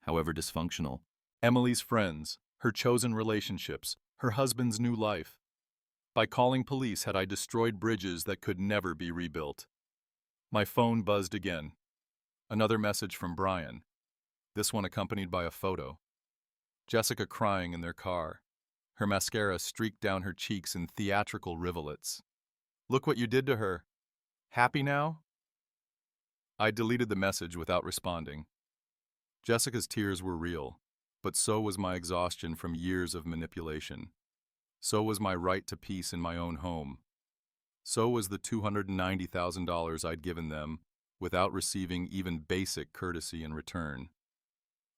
however dysfunctional. Emily's friends, her chosen relationships, her husband's new life. By calling police, had I destroyed bridges that could never be rebuilt? My phone buzzed again. Another message from Brian, this one accompanied by a photo. Jessica crying in their car, her mascara streaked down her cheeks in theatrical rivulets. "Look what you did to her. Happy now?" I deleted the message without responding. Jessica's tears were real, but so was my exhaustion from years of manipulation. So was my right to peace in my own home. So was the $290,000 I'd given them without receiving even basic courtesy in return.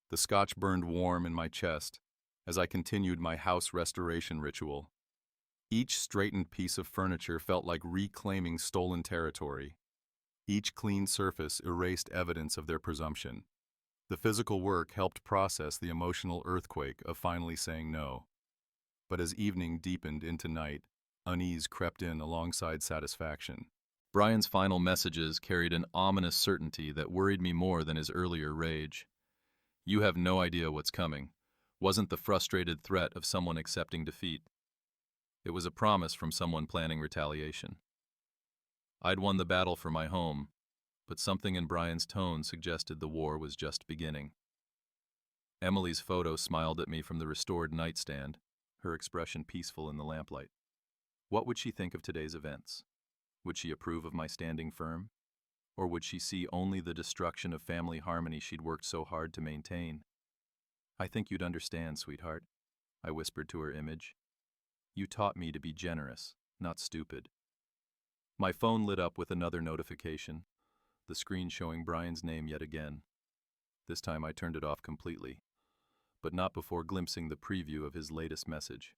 The scotch burned warm in my chest as I continued my house restoration ritual. Each straightened piece of furniture felt like reclaiming stolen territory. Each clean surface erased evidence of their presumption. The physical work helped process the emotional earthquake of finally saying no. But as evening deepened into night, unease crept in alongside satisfaction. Brian's final messages carried an ominous certainty that worried me more than his earlier rage. "You have no idea what's coming," wasn't the frustrated threat of someone accepting defeat. It was a promise from someone planning retaliation. I'd won the battle for my home, but something in Brian's tone suggested the war was just beginning. Emily's photo smiled at me from the restored nightstand, her expression peaceful in the lamplight. What would she think of today's events? Would she approve of my standing firm? Or would she see only the destruction of family harmony she'd worked so hard to maintain? "I think you'd understand, sweetheart," I whispered to her image. "You taught me to be generous, not stupid." My phone lit up with another notification, the screen showing Brian's name yet again. This time I turned it off completely, but not before glimpsing the preview of his latest message.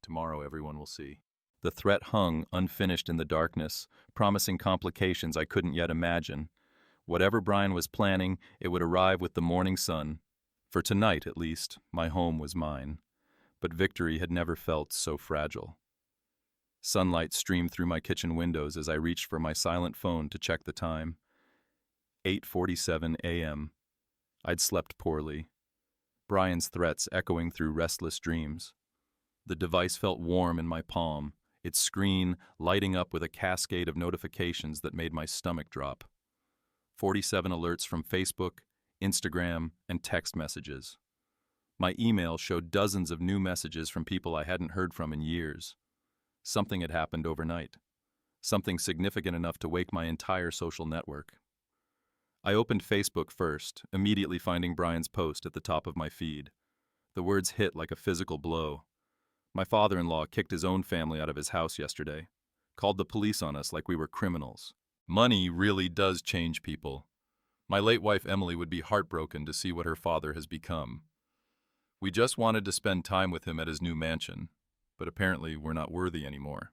"Tomorrow everyone will see." The threat hung unfinished in the darkness, promising complications I couldn't yet imagine. Whatever Brian was planning, it would arrive with the morning sun. For tonight, at least, my home was mine. But victory had never felt so fragile. Sunlight streamed through my kitchen windows as I reached for my silent phone to check the time. 8:47 a.m. I'd slept poorly. Brian's threats echoing through restless dreams. The device felt warm in my palm, its screen lighting up with a cascade of notifications that made my stomach drop. 47 alerts from Facebook, Instagram, and text messages. My email showed dozens of new messages from people I hadn't heard from in years. Something had happened overnight. Something significant enough to wake my entire social network. I opened Facebook first, immediately finding Brian's post at the top of my feed. The words hit like a physical blow. My father-in-law kicked his own family out of his house yesterday, called the police on us like we were criminals. Money really does change people. My late wife Emily would be heartbroken to see what her father has become. We just wanted to spend time with him at his new mansion, but apparently we're not worthy anymore.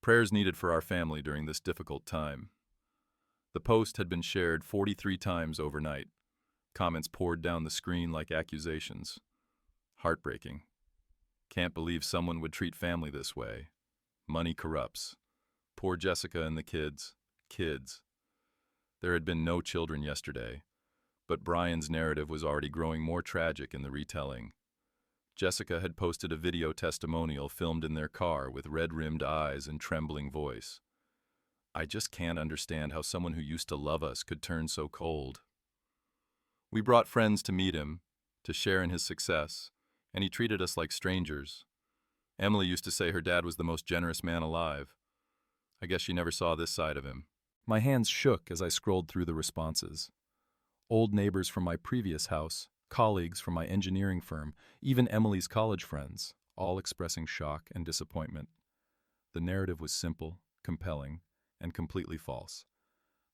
Prayers needed for our family during this difficult time. The post had been shared 43 times overnight. Comments poured down the screen like accusations. Heartbreaking. Can't believe someone would treat family this way. Money corrupts. Poor Jessica and the kids. Kids. There had been no children yesterday, but Brian's narrative was already growing more tragic in the retelling. Jessica had posted a video testimonial filmed in their car with red-rimmed eyes and trembling voice. I just can't understand how someone who used to love us could turn so cold. We brought friends to meet him, to share in his success, and he treated us like strangers. Emily used to say her dad was the most generous man alive. I guess she never saw this side of him. My hands shook as I scrolled through the responses. Old neighbors from my previous house, colleagues from my engineering firm, even Emily's college friends, all expressing shock and disappointment. The narrative was simple, compelling, and completely false.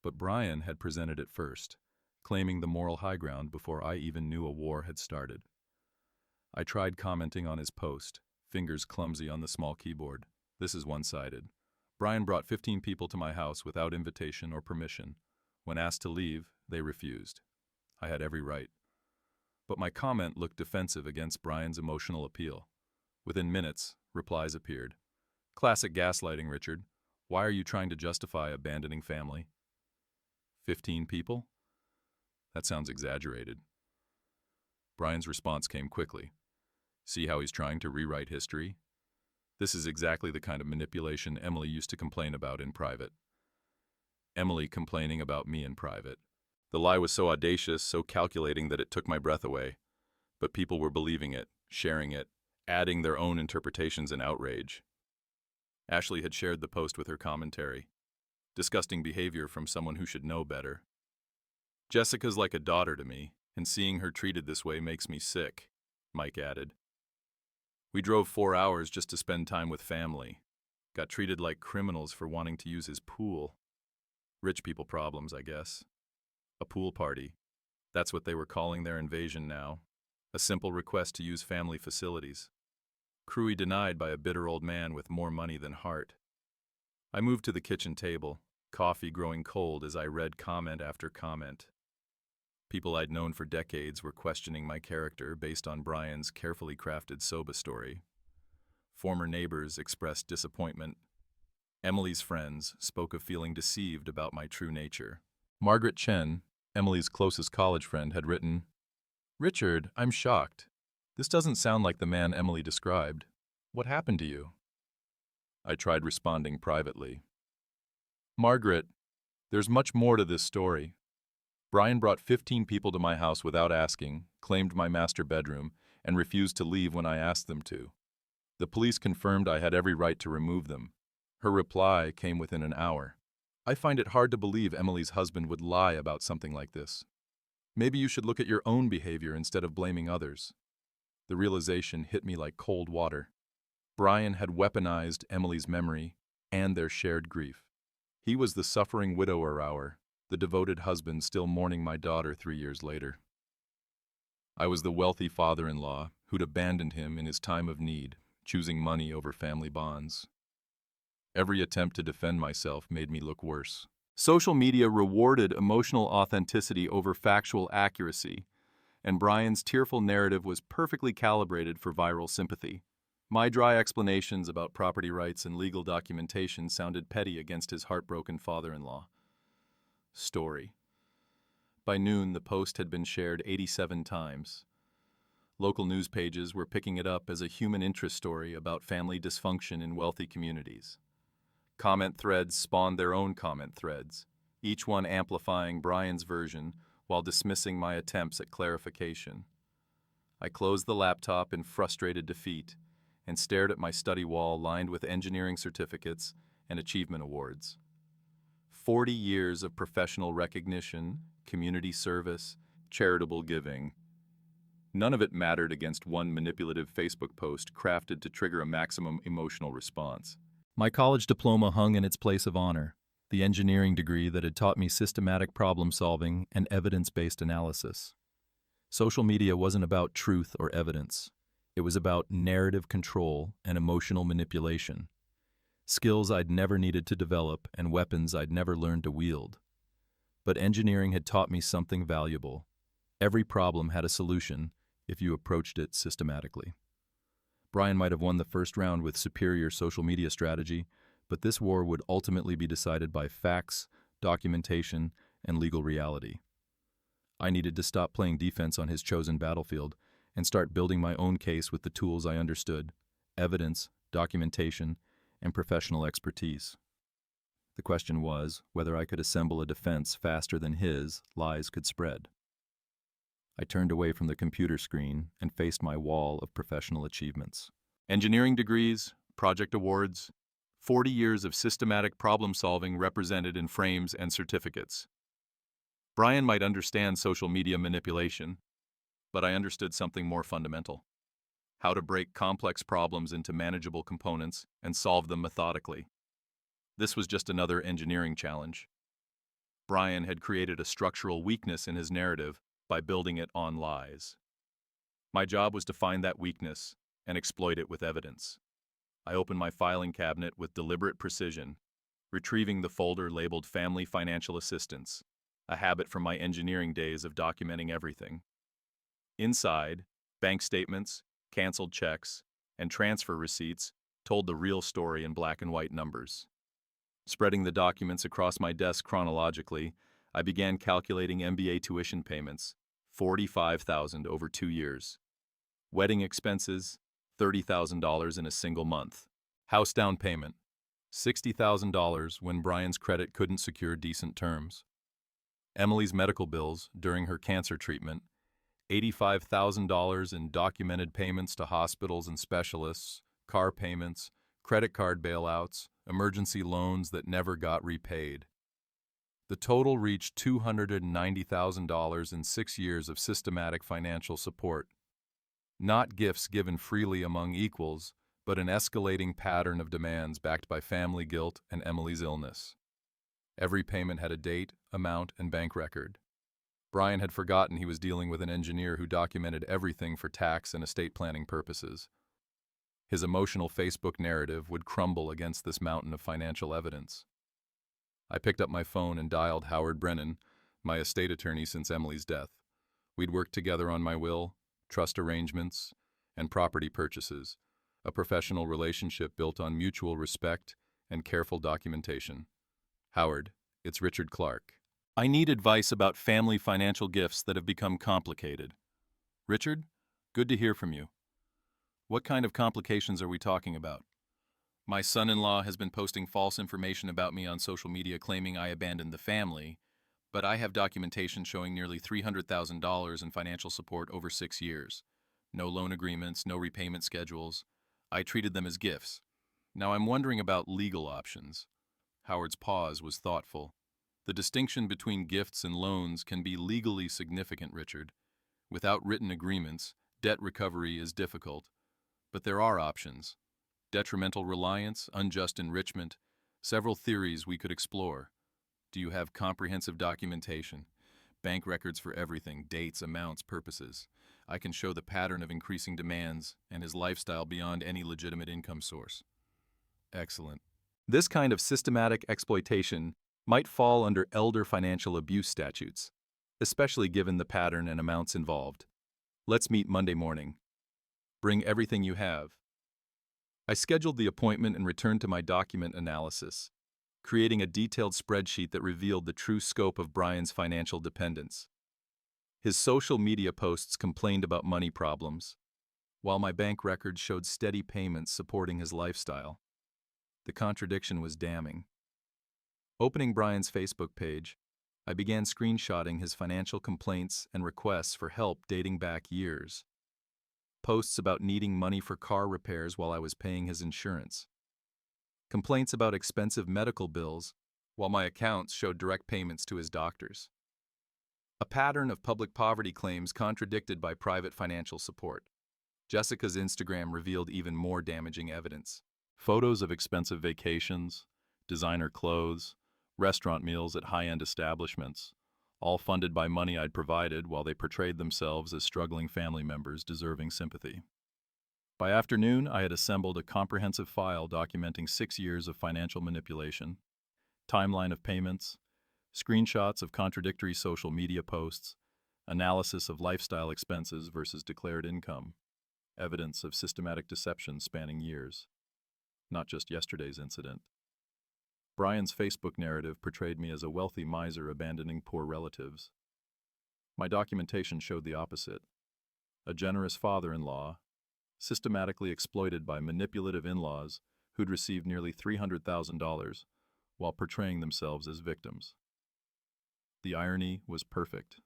But Brian had presented it first, claiming the moral high ground before I even knew a war had started. I tried commenting on his post, fingers clumsy on the small keyboard. This is one-sided. Brian brought 15 people to my house without invitation or permission. When asked to leave, they refused. I had every right. But my comment looked defensive against Brian's emotional appeal. Within minutes, replies appeared. Classic gaslighting, Richard. Why are you trying to justify abandoning family? 15 people? That sounds exaggerated. Brian's response came quickly. See how he's trying to rewrite history? This is exactly the kind of manipulation Emily used to complain about in private. Emily complaining about me in private. The lie was so audacious, so calculating that it took my breath away. But people were believing it, sharing it, adding their own interpretations in outrage. Ashley had shared the post with her commentary. Disgusting behavior from someone who should know better. Jessica's like a daughter to me, and seeing her treated this way makes me sick, Mike added. We drove 4 hours just to spend time with family. Got treated like criminals for wanting to use his pool. Rich people problems, I guess. A pool party. That's what they were calling their invasion now. A simple request to use family facilities. Cruelly denied by a bitter old man with more money than heart. I moved to the kitchen table, coffee growing cold as I read comment after comment. People I'd known for decades were questioning my character based on Brian's carefully crafted soba story. Former neighbors expressed disappointment. Emily's friends spoke of feeling deceived about my true nature. Margaret Chen, Emily's closest college friend, had written, Richard, I'm shocked. This doesn't sound like the man Emily described. What happened to you? I tried responding privately. Margaret, there's much more to this story. Brian brought 15 people to my house without asking, claimed my master bedroom, and refused to leave when I asked them to. The police confirmed I had every right to remove them. Her reply came within an hour. I find it hard to believe Emily's husband would lie about something like this. Maybe you should look at your own behavior instead of blaming others. The realization hit me like cold water. Brian had weaponized Emily's memory and their shared grief. He was the suffering widower, the devoted husband still mourning my daughter 3 years later. I was the wealthy father-in-law who'd abandoned him in his time of need, choosing money over family bonds. Every attempt to defend myself made me look worse. Social media rewarded emotional authenticity over factual accuracy, and Brian's tearful narrative was perfectly calibrated for viral sympathy. My dry explanations about property rights and legal documentation sounded petty against his heartbroken father-in-law. Story. By noon, the post had been shared 87 times. Local news pages were picking it up as a human interest story about family dysfunction in wealthy communities. Comment threads spawned their own comment threads, each one amplifying Brian's version while dismissing my attempts at clarification. I closed the laptop in frustrated defeat and stared at my study wall lined with engineering certificates and achievement awards. 40 years of professional recognition, community service, charitable giving. None of it mattered against one manipulative Facebook post crafted to trigger a maximum emotional response. My college diploma hung in its place of honor, the engineering degree that had taught me systematic problem-solving and evidence-based analysis. Social media wasn't about truth or evidence. It was about narrative control and emotional manipulation. Skills I'd never needed to develop and weapons I'd never learned to wield. But engineering had taught me something valuable. Every problem had a solution if you approached it systematically. Brian might have won the first round with superior social media strategy, but this war would ultimately be decided by facts, documentation, and legal reality. I needed to stop playing defense on his chosen battlefield and start building my own case with the tools I understood: evidence, documentation, and professional expertise. The question was whether I could assemble a defense faster than his lies could spread. I turned away from the computer screen and faced my wall of professional achievements. Engineering degrees, project awards, 40 years of systematic problem-solving represented in frames and certificates. Brian might understand social media manipulation, but I understood something more fundamental: how to break complex problems into manageable components and solve them methodically. This was just another engineering challenge. Brian had created a structural weakness in his narrative by building it on lies. My job was to find that weakness and exploit it with evidence. I opened my filing cabinet with deliberate precision, retrieving the folder labeled Family Financial Assistance, a habit from my engineering days of documenting everything. Inside, bank statements, canceled checks, and transfer receipts told the real story in black and white numbers. Spreading the documents across my desk chronologically, I began calculating MBA tuition payments, $45,000 over 2 years. Wedding expenses, $30,000 in a single month. House down payment, $60,000 when Brian's credit couldn't secure decent terms. Emily's medical bills during her cancer treatment, $85,000 in documented payments to hospitals and specialists, car payments, credit card bailouts, emergency loans that never got repaid. The total reached $290,000 in 6 years of systematic financial support. Not gifts given freely among equals, but an escalating pattern of demands backed by family guilt and Emily's illness. Every payment had a date, amount, and bank record. Brian had forgotten he was dealing with an engineer who documented everything for tax and estate planning purposes. His emotional Facebook narrative would crumble against this mountain of financial evidence. I picked up my phone and dialed Howard Brennan, my estate attorney since Emily's death. We'd worked together on my will, trust arrangements, and property purchases, a professional relationship built on mutual respect and careful documentation. Howard, it's Richard Clark. I need advice about family financial gifts that have become complicated. Richard, good to hear from you. What kind of complications are we talking about? My son-in-law has been posting false information about me on social media claiming I abandoned the family, but I have documentation showing nearly $300,000 in financial support over 6 years. No loan agreements, no repayment schedules. I treated them as gifts. Now I'm wondering about legal options. Howard's pause was thoughtful. The distinction between gifts and loans can be legally significant, Richard. Without written agreements, debt recovery is difficult. But there are options. Detrimental reliance, unjust enrichment, several theories we could explore. Do you have comprehensive documentation? Bank records for everything, dates, amounts, purposes. I can show the pattern of increasing demands and his lifestyle beyond any legitimate income source. Excellent. This kind of systematic exploitation might fall under elder financial abuse statutes, especially given the pattern and amounts involved. Let's meet Monday morning. Bring everything you have. I scheduled the appointment and returned to my document analysis, creating a detailed spreadsheet that revealed the true scope of Brian's financial dependence. His social media posts complained about money problems, while my bank records showed steady payments supporting his lifestyle. The contradiction was damning. Opening Brian's Facebook page, I began screenshotting his financial complaints and requests for help dating back years. Posts about needing money for car repairs while I was paying his insurance. Complaints about expensive medical bills, while my accounts showed direct payments to his doctors. A pattern of public poverty claims contradicted by private financial support. Jessica's Instagram revealed even more damaging evidence. Photos of expensive vacations, designer clothes, restaurant meals at high-end establishments, all funded by money I'd provided while they portrayed themselves as struggling family members deserving sympathy. By afternoon, I had assembled a comprehensive file documenting 6 years of financial manipulation, timeline of payments, Screenshots of contradictory social media posts, analysis of lifestyle expenses versus declared income, evidence of systematic deception spanning years, not just yesterday's incident. Brian's Facebook narrative portrayed me as a wealthy miser abandoning poor relatives. My documentation showed the opposite. A generous father-in-law, systematically exploited by manipulative in-laws who'd received nearly $300,000 while portraying themselves as victims. The irony was perfect.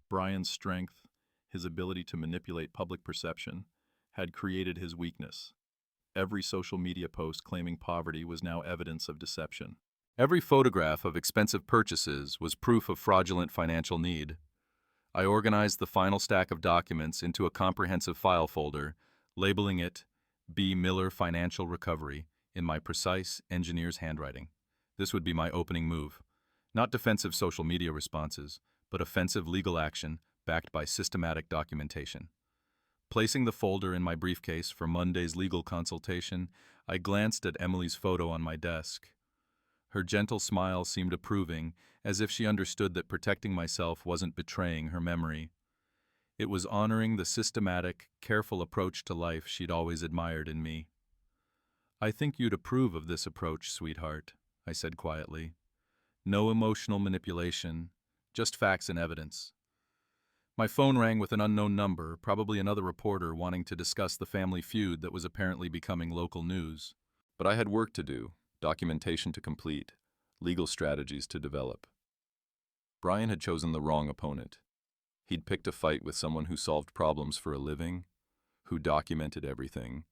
Brian's strength, his ability to manipulate public perception, had created his weakness. Every social media post claiming poverty was now evidence of deception. Every photograph of expensive purchases was proof of fraudulent financial need. I organized the final stack of documents into a comprehensive file folder, labeling it B. Miller Financial Recovery in my precise engineer's handwriting. This would be my opening move. Not defensive social media responses, but offensive legal action backed by systematic documentation. Placing the folder in my briefcase for Monday's legal consultation, I glanced at Emily's photo on my desk. Her gentle smile seemed approving, as if she understood that protecting myself wasn't betraying her memory. It was honoring the systematic, careful approach to life she'd always admired in me. "I think you'd approve of this approach, sweetheart," I said quietly. "No emotional manipulation, just facts and evidence." My phone rang with an unknown number, probably another reporter wanting to discuss the family feud that was apparently becoming local news. But I had work to do, documentation to complete, legal strategies to develop. Brian had chosen the wrong opponent. He'd picked a fight with someone who solved problems for a living, who documented everything,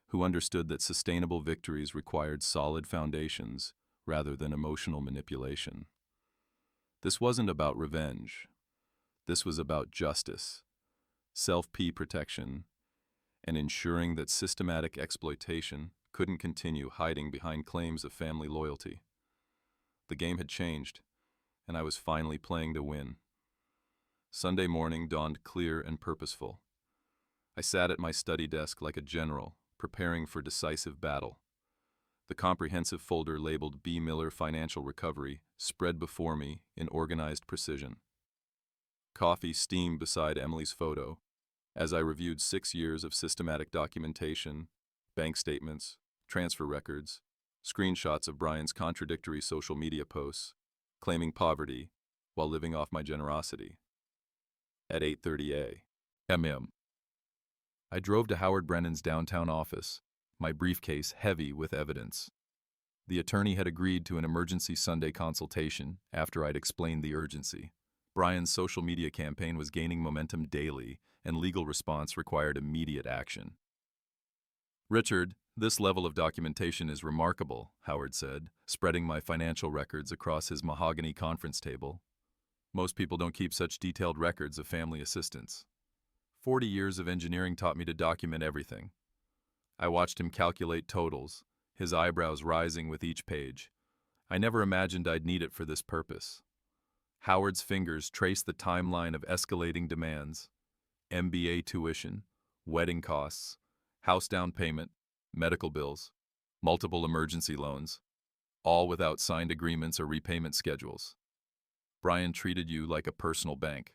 who understood that sustainable victories required solid foundations rather than emotional manipulation. This wasn't about revenge. This was about justice, self-P protection, and ensuring that systematic exploitation couldn't continue hiding behind claims of family loyalty. The game had changed, and I was finally playing to win. Sunday morning dawned clear and purposeful. I sat at my study desk like a general, preparing for decisive battle. The comprehensive folder labeled B. Miller Financial Recovery spread before me in organized precision. Coffee steamed beside Emily's photo as I reviewed 6 years of systematic documentation, bank statements, transfer records, screenshots of Brian's contradictory social media posts, claiming poverty while living off my generosity. At 8:30 a.m., I drove to Howard Brennan's downtown office, my briefcase heavy with evidence. The attorney had agreed to an emergency Sunday consultation after I'd explained the urgency. Brian's social media campaign was gaining momentum daily, and legal response required immediate action. "Richard, this level of documentation is remarkable," Howard said, spreading my financial records across his mahogany conference table. "Most people don't keep such detailed records of family assistance. 40 years of engineering taught me to document everything." I watched him calculate totals, his eyebrows rising with each page. I never imagined I'd need it for this purpose. Howard's fingers traced the timeline of escalating demands: MBA tuition, wedding costs, house down payment, medical bills, multiple emergency loans, all without signed agreements or repayment schedules. Brian treated you like a personal bank.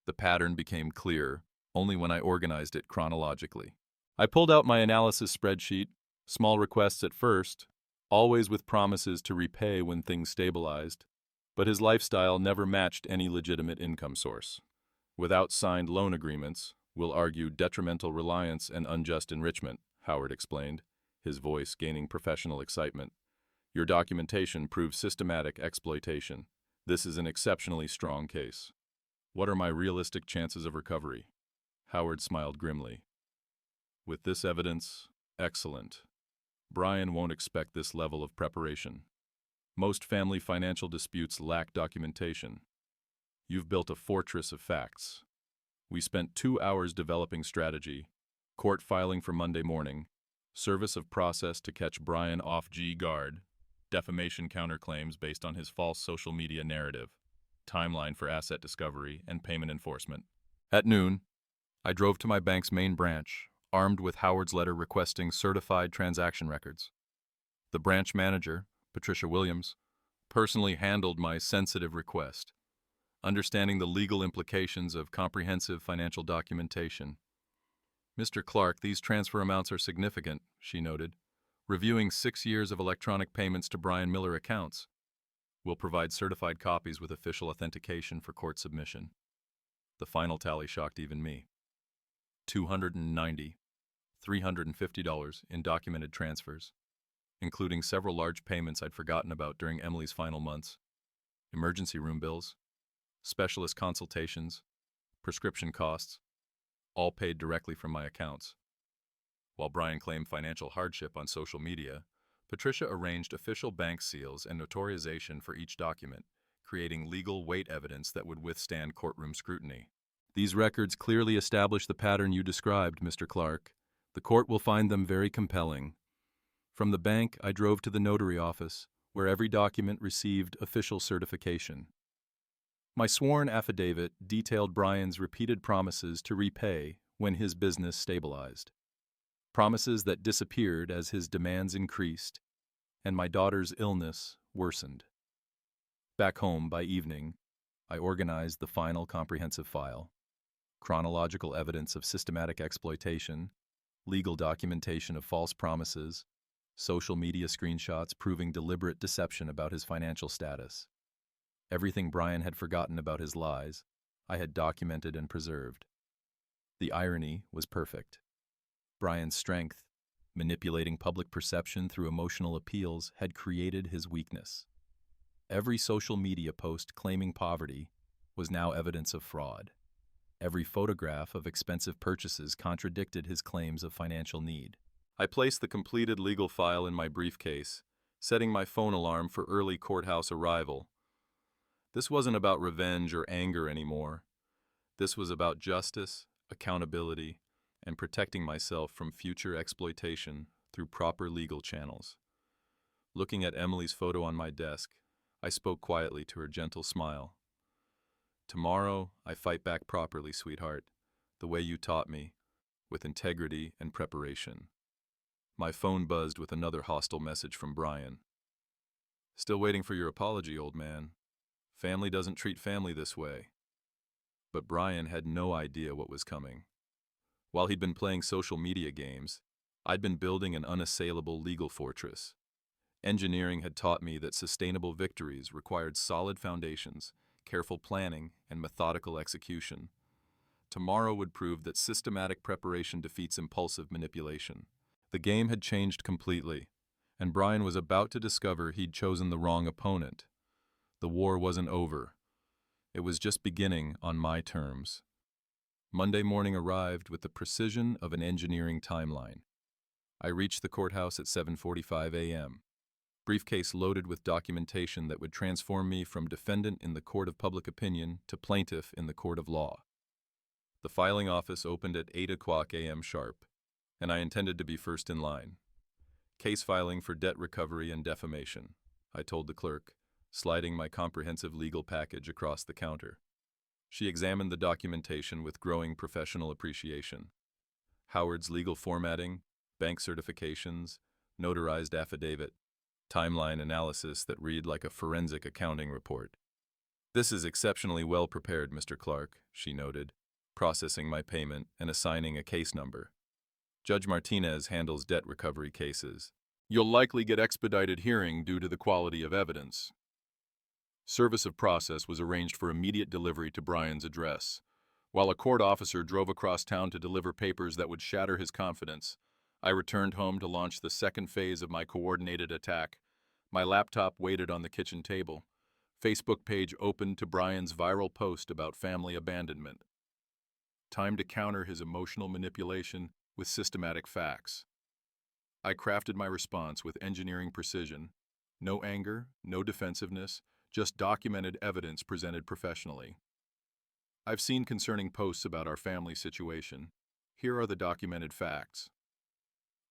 The pattern became clear only when I organized it chronologically. I pulled out my analysis spreadsheet, small requests at first, always with promises to repay when things stabilized. But his lifestyle never matched any legitimate income source. Without signed loan agreements, we'll argue detrimental reliance and unjust enrichment, Howard explained, his voice gaining professional excitement. Your documentation proves systematic exploitation. This is an exceptionally strong case. What are my realistic chances of recovery? Howard smiled grimly. With this evidence, excellent. Brian won't expect this level of preparation. Most family financial disputes lack documentation. You've built a fortress of facts. We spent 2 hours developing strategy, court filing for Monday morning, service of process to catch Brian off guard, defamation counterclaims based on his false social media narrative, timeline for asset discovery and payment enforcement. At noon, I drove to my bank's main branch, armed with Howard's letter requesting certified transaction records. The branch manager, Patricia Williams, personally handled my sensitive request, understanding the legal implications of comprehensive financial documentation. "Mr. Clark, these transfer amounts are significant," she noted. "Reviewing 6 years of electronic payments to Brian Miller accounts. We'll provide certified copies with official authentication for court submission." The final tally shocked even me. $290, $350 in documented transfers, including several large payments I'd forgotten about during Emily's final months, emergency room bills, specialist consultations, prescription costs, all paid directly from my accounts. While Brian claimed financial hardship on social media, Patricia arranged official bank seals and notarization for each document, creating legal weight evidence that would withstand courtroom scrutiny. "These records clearly establish the pattern you described, Mr. Clark. The court will find them very compelling." From the bank, I drove to the notary office, where every document received official certification. My sworn affidavit detailed Brian's repeated promises to repay when his business stabilized. Promises that disappeared as his demands increased and my daughter's illness worsened. Back home by evening, I organized the final comprehensive file: chronological evidence of systematic exploitation, legal documentation of false promises, social media screenshots proving deliberate deception about his financial status. Everything Brian had forgotten about his lies, I had documented and preserved. The irony was perfect. Brian's strength, manipulating public perception through emotional appeals, had created his weakness. Every social media post claiming poverty was now evidence of fraud. Every photograph of expensive purchases contradicted his claims of financial need. I placed the completed legal file in my briefcase, setting my phone alarm for early courthouse arrival. This wasn't about revenge or anger anymore. This was about justice, accountability, and protecting myself from future exploitation through proper legal channels. Looking at Emily's photo on my desk, I spoke quietly to her gentle smile. "Tomorrow, I fight back properly, sweetheart, the way you taught me, with integrity and preparation." My phone buzzed with another hostile message from Brian. "Still waiting for your apology, old man. Family doesn't treat family this way." But Brian had no idea what was coming. While he'd been playing social media games, I'd been building an unassailable legal fortress. Engineering had taught me that sustainable victories required solid foundations, careful planning, and methodical execution. Tomorrow would prove that systematic preparation defeats impulsive manipulation. The game had changed completely, and Brian was about to discover he'd chosen the wrong opponent. The war wasn't over. It was just beginning on my terms. Monday morning arrived with the precision of an engineering timeline. I reached the courthouse at 7:45 a.m., briefcase loaded with documentation that would transform me from defendant in the court of public opinion to plaintiff in the court of law. The filing office opened at 8 o'clock a.m. sharp, and I intended to be first in line. "Case filing for debt recovery and defamation," I told the clerk, sliding my comprehensive legal package across the counter. She examined the documentation with growing professional appreciation. Howard's legal formatting, bank certifications, notarized affidavit, timeline analysis that read like a forensic accounting report. "This is exceptionally well prepared, Mr. Clark," she noted, processing my payment and assigning a case number. "Judge Martinez handles debt recovery cases. You'll likely get expedited hearing due to the quality of evidence." Service of process was arranged for immediate delivery to Brian's address. While a court officer drove across town to deliver papers that would shatter his confidence, I returned home to launch the second phase of my coordinated attack. My laptop waited on the kitchen table. Facebook page opened to Brian's viral post about family abandonment. Time to counter his emotional manipulation with systematic facts. I crafted my response with engineering precision. No anger, no defensiveness, just documented evidence presented professionally. "I've seen concerning posts about our family situation. Here are the documented facts."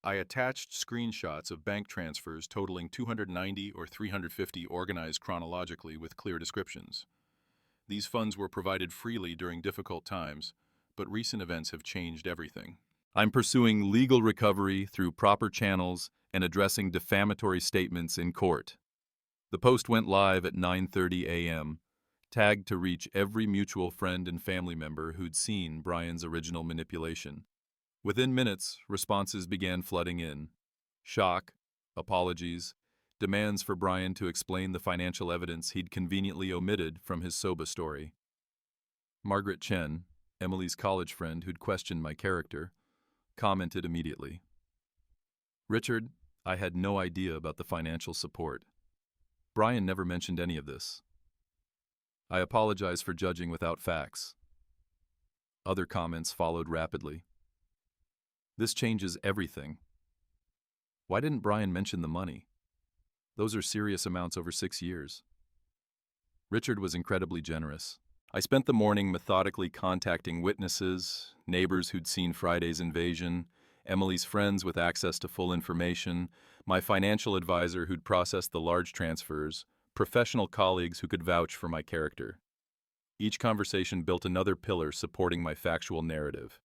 I attached screenshots of bank transfers totaling 290 or 350 organized chronologically with clear descriptions. These funds were provided freely during difficult times, but recent events have changed everything. I'm pursuing legal recovery through proper channels and addressing defamatory statements in court. The post went live at 9:30 a.m., tagged to reach every mutual friend and family member who'd seen Brian's original manipulation. Within minutes, responses began flooding in. Shock, apologies, demands for Brian to explain the financial evidence he'd conveniently omitted from his soba story. Margaret Chen, Emily's college friend who'd questioned my character, commented immediately. "Richard, I had no idea about the financial support. Brian never mentioned any of this. I apologize for judging without facts." Other comments followed rapidly. "This changes everything. Why didn't Brian mention the money? Those are serious amounts over 6 years." Richard was incredibly generous. I spent the morning methodically contacting witnesses, neighbors who'd seen Friday's invasion, Emily's friends with access to full information, my financial advisor who'd processed the large transfers, professional colleagues who could vouch for my character. Each conversation built another pillar supporting my factual narrative.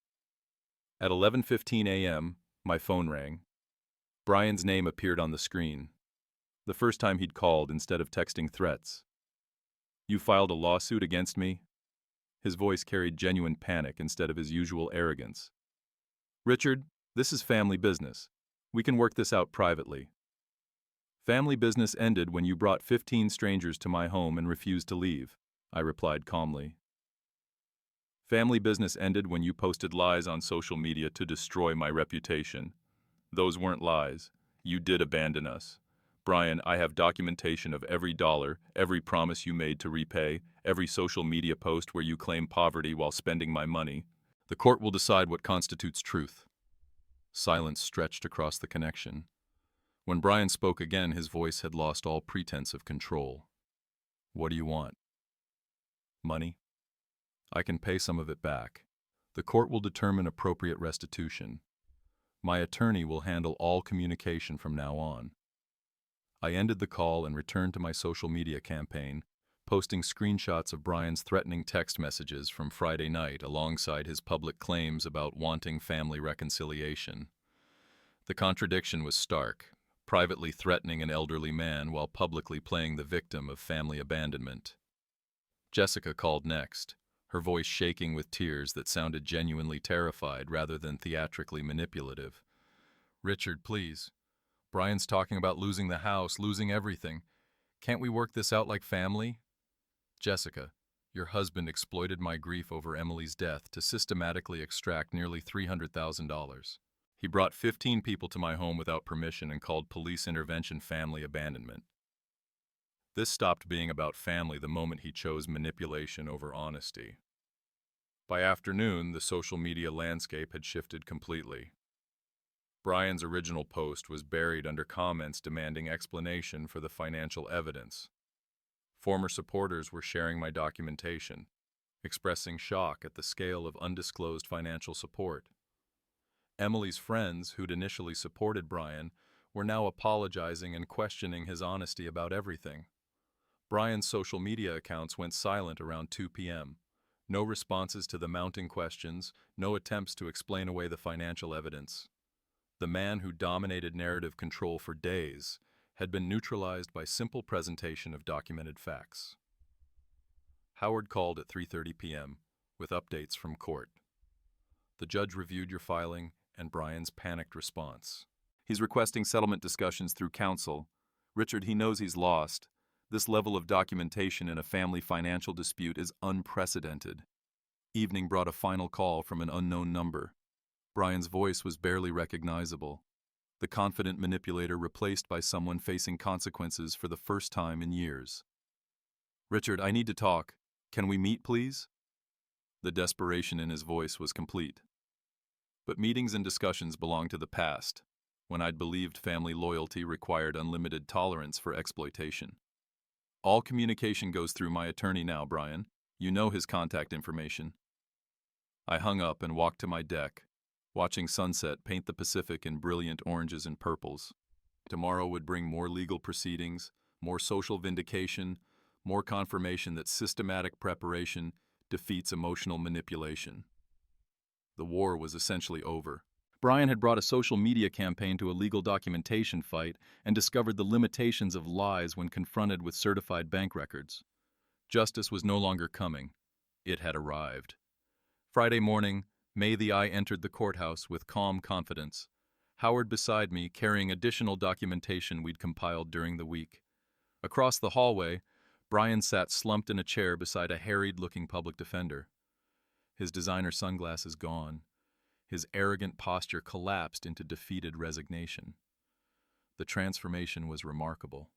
At 11:15 a.m., my phone rang. Brian's name appeared on the screen. The first time he'd called instead of texting threats. "You filed a lawsuit against me?" His voice carried genuine panic instead of his usual arrogance. "Richard, this is family business. We can work this out privately." "Family business ended when you brought 15 strangers to my home and refused to leave," I replied calmly. "Family business ended when you posted lies on social media to destroy my reputation. Those weren't lies. You did abandon us. Brian, I have documentation of every dollar, every promise you made to repay, every social media post where you claim poverty while spending my money. The court will decide what constitutes truth." Silence stretched across the connection. When Brian spoke again, his voice had lost all pretense of control. "What do you want?" "Money. I can pay some of it back. The court will determine appropriate restitution. My attorney will handle all communication from now on." I ended the call and returned to my social media campaign, posting screenshots of Brian's threatening text messages from Friday night alongside his public claims about wanting family reconciliation. The contradiction was stark, privately threatening an elderly man while publicly playing the victim of family abandonment. Jessica called next, her voice shaking with tears that sounded genuinely terrified rather than theatrically manipulative. "Richard, please. Brian's talking about losing the house, losing everything. Can't we work this out like family?" "Jessica, your husband exploited my grief over Emily's death to systematically extract nearly $300,000. He brought 15 people to my home without permission and called police intervention family abandonment. This stopped being about family the moment he chose manipulation over honesty." By afternoon, the social media landscape had shifted completely. Brian's original post was buried under comments demanding explanation for the financial evidence. Former supporters were sharing my documentation, expressing shock at the scale of undisclosed financial support. Emily's friends, who'd initially supported Brian, were now apologizing and questioning his honesty about everything. Brian's social media accounts went silent around 2 p.m. No responses to the mounting questions, no attempts to explain away the financial evidence. The man who dominated narrative control for days had been neutralized by simple presentation of documented facts. Howard called at 3:30 p.m. with updates from court. "The judge reviewed your filing and Brian's panicked response. He's requesting settlement discussions through counsel. Richard, he knows he's lost. This level of documentation in a family financial dispute is unprecedented." Evening brought a final call from an unknown number. Brian's voice was barely recognizable. The confident manipulator replaced by someone facing consequences for the first time in years. "Richard, I need to talk. Can we meet, please?" The desperation in his voice was complete. But meetings and discussions belonged to the past, when I'd believed family loyalty required unlimited tolerance for exploitation. "All communication goes through my attorney now, Brian. You know his contact information." I hung up and walked to my deck, watching sunset paint the Pacific in brilliant oranges and purples. Tomorrow would bring more legal proceedings, more social vindication, more confirmation that systematic preparation defeats emotional manipulation. The war was essentially over. Brian had brought a social media campaign to a legal documentation fight and discovered the limitations of lies when confronted with certified bank records. Justice was no longer coming. It had arrived. Friday morning, May the I entered the courthouse with calm confidence, Howard beside me carrying additional documentation we'd compiled during the week. Across the hallway, Brian sat slumped in a chair beside a harried-looking public defender. His designer sunglasses gone, his arrogant posture collapsed into defeated resignation. The transformation was remarkable.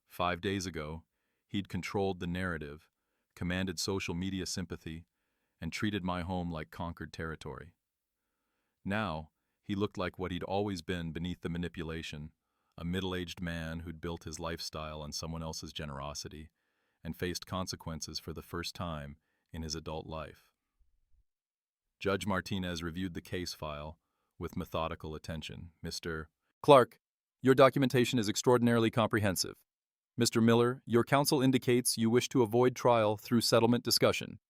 5 days ago, he'd controlled the narrative, commanded social media sympathy, and treated my home like conquered territory. Now, he looked like what he'd always been beneath the manipulation, a middle-aged man who'd built his lifestyle on someone else's generosity and faced consequences for the first time in his adult life. Judge Martinez reviewed the case file with methodical attention. Mr. Clark, your documentation is extraordinarily comprehensive. Mr. Miller, your counsel indicates you wish to avoid trial through settlement discussion.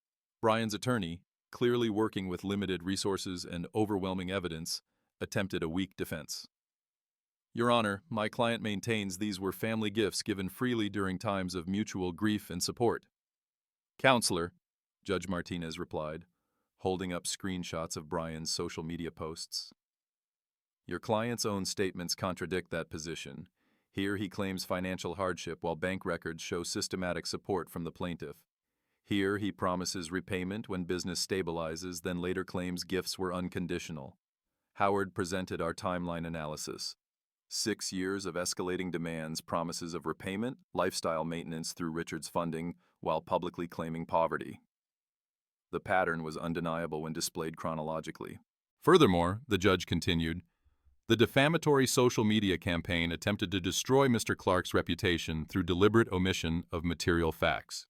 Brian's attorney, clearly working with limited resources and overwhelming evidence, attempted a weak defense. Your Honor, my client maintains these were family gifts given freely during times of mutual grief and support. Counselor, Judge Martinez replied, holding up screenshots of Brian's social media posts. Your client's own statements contradict that position. Here he claims financial hardship while bank records show systematic support from the plaintiff. Here he promises repayment when business stabilizes, then later claims gifts were unconditional. Howard presented our timeline analysis. 6 years of escalating demands, promises of repayment, lifestyle maintenance through Richard's funding, while publicly claiming poverty. The pattern was undeniable when displayed chronologically. Furthermore, the judge continued, the defamatory social media campaign attempted to destroy Mr. Clark's reputation through deliberate omission of material facts.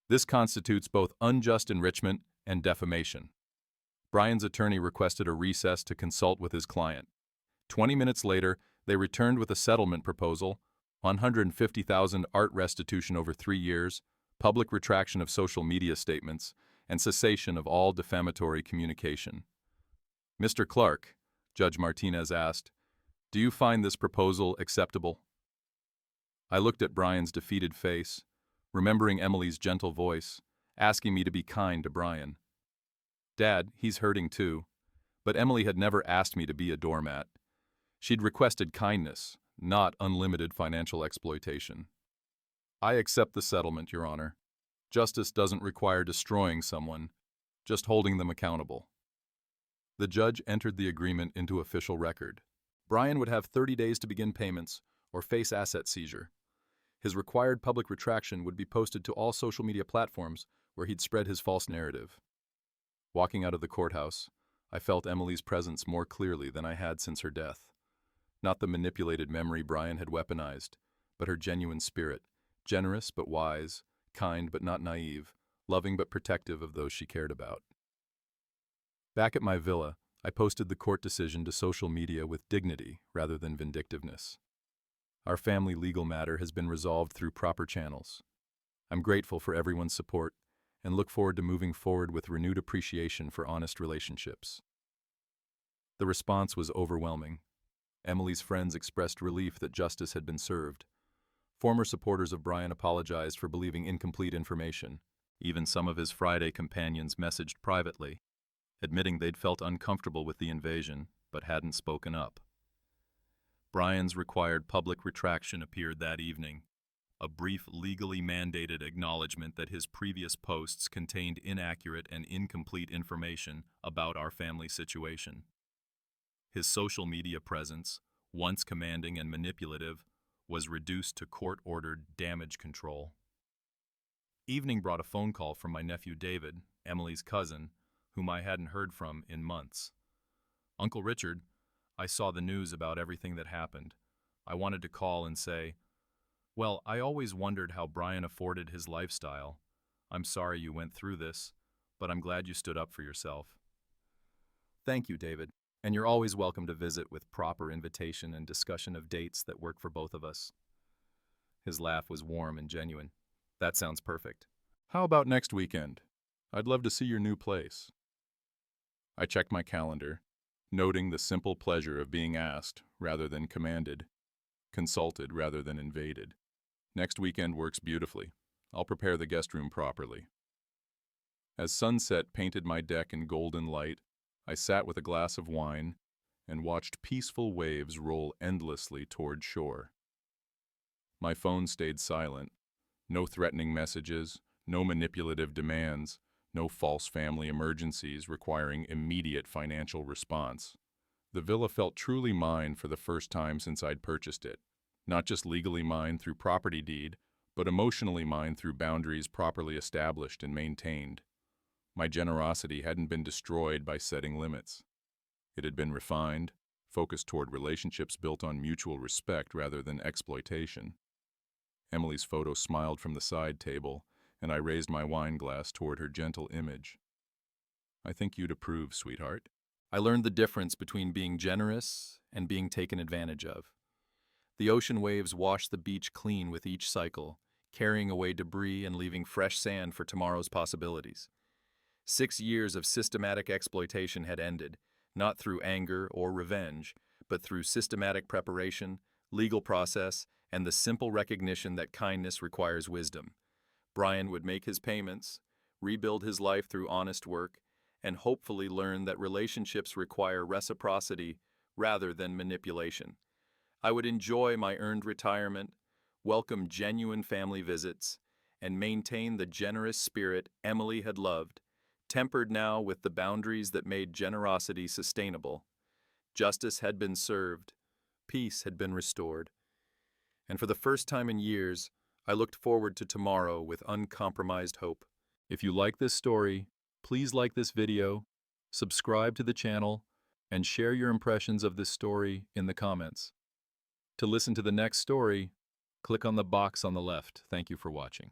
This constitutes both unjust enrichment and defamation. Brian's attorney requested a recess to consult with his client. 20 minutes later, they returned with a settlement proposal, $150,000 art restitution over 3 years, public retraction of social media statements, and cessation of all defamatory communication. Mr. Clark, Judge Martinez asked, do you find this proposal acceptable? I looked at Brian's defeated face, remembering Emily's gentle voice, asking me to be kind to Brian. Dad, he's hurting too. But Emily had never asked me to be a doormat. She'd requested kindness, not unlimited financial exploitation. I accept the settlement, Your Honor. Justice doesn't require destroying someone, just holding them accountable. The judge entered the agreement into official record. Brian would have 30 days to begin payments or face asset seizure. His required public retraction would be posted to all social media platforms where he'd spread his false narrative. Walking out of the courthouse, I felt Emily's presence more clearly than I had since her death. Not the manipulated memory Brian had weaponized, but her genuine spirit, generous but wise, kind but not naive, loving but protective of those she cared about. Back at my villa, I posted the court decision to social media with dignity rather than vindictiveness. Our family legal matter has been resolved through proper channels. I'm grateful for everyone's support and look forward to moving forward with renewed appreciation for honest relationships. The response was overwhelming. Emily's friends expressed relief that justice had been served. Former supporters of Brian apologized for believing incomplete information. Even some of his Friday companions messaged privately, admitting they'd felt uncomfortable with the invasion but hadn't spoken up. Brian's required public retraction appeared that evening, a brief legally mandated acknowledgement that his previous posts contained inaccurate and incomplete information about our family situation. His social media presence, once commanding and manipulative, was reduced to court-ordered damage control. Evening brought a phone call from my nephew David, Emily's cousin, whom I hadn't heard from in months. Uncle Richard, I saw the news about everything that happened. I wanted to call and say, well, I always wondered how Brian afforded his lifestyle. I'm sorry you went through this, but I'm glad you stood up for yourself. Thank you, David, and you're always welcome to visit with proper invitation and discussion of dates that work for both of us. His laugh was warm and genuine. That sounds perfect. How about next weekend? I'd love to see your new place. I checked my calendar. noting the simple pleasure of being asked rather than commanded, consulted rather than invaded. Next weekend works beautifully. I'll prepare the guest room properly. As sunset painted my deck in golden light, I sat with a glass of wine and watched peaceful waves roll endlessly toward shore. My phone stayed silent. No threatening messages, no manipulative demands, no false family emergencies requiring immediate financial response. The villa felt truly mine for the first time since I'd purchased it. Not just legally mine through property deed, but emotionally mine through boundaries properly established and maintained. My generosity hadn't been destroyed by setting limits. It had been refined, focused toward relationships built on mutual respect rather than exploitation. Emily's photo smiled from the side table, and I raised my wine glass toward her gentle image. I think you'd approve, sweetheart. I learned the difference between being generous and being taken advantage of. The ocean waves washed the beach clean with each cycle, carrying away debris and leaving fresh sand for tomorrow's possibilities. 6 years of systematic exploitation had ended, not through anger or revenge, but through systematic preparation, legal process, and the simple recognition that kindness requires wisdom. Brian would make his payments, rebuild his life through honest work, and hopefully learn that relationships require reciprocity rather than manipulation. I would enjoy my earned retirement, welcome genuine family visits, and maintain the generous spirit Emily had loved, tempered now with the boundaries that made generosity sustainable. Justice had been served, peace had been restored, and for the first time in years, I looked forward to tomorrow with uncompromised hope. If you like this story, please like this video, subscribe to the channel, and share your impressions of this story in the comments. To listen to the next story, click on the box on the left. Thank you for watching.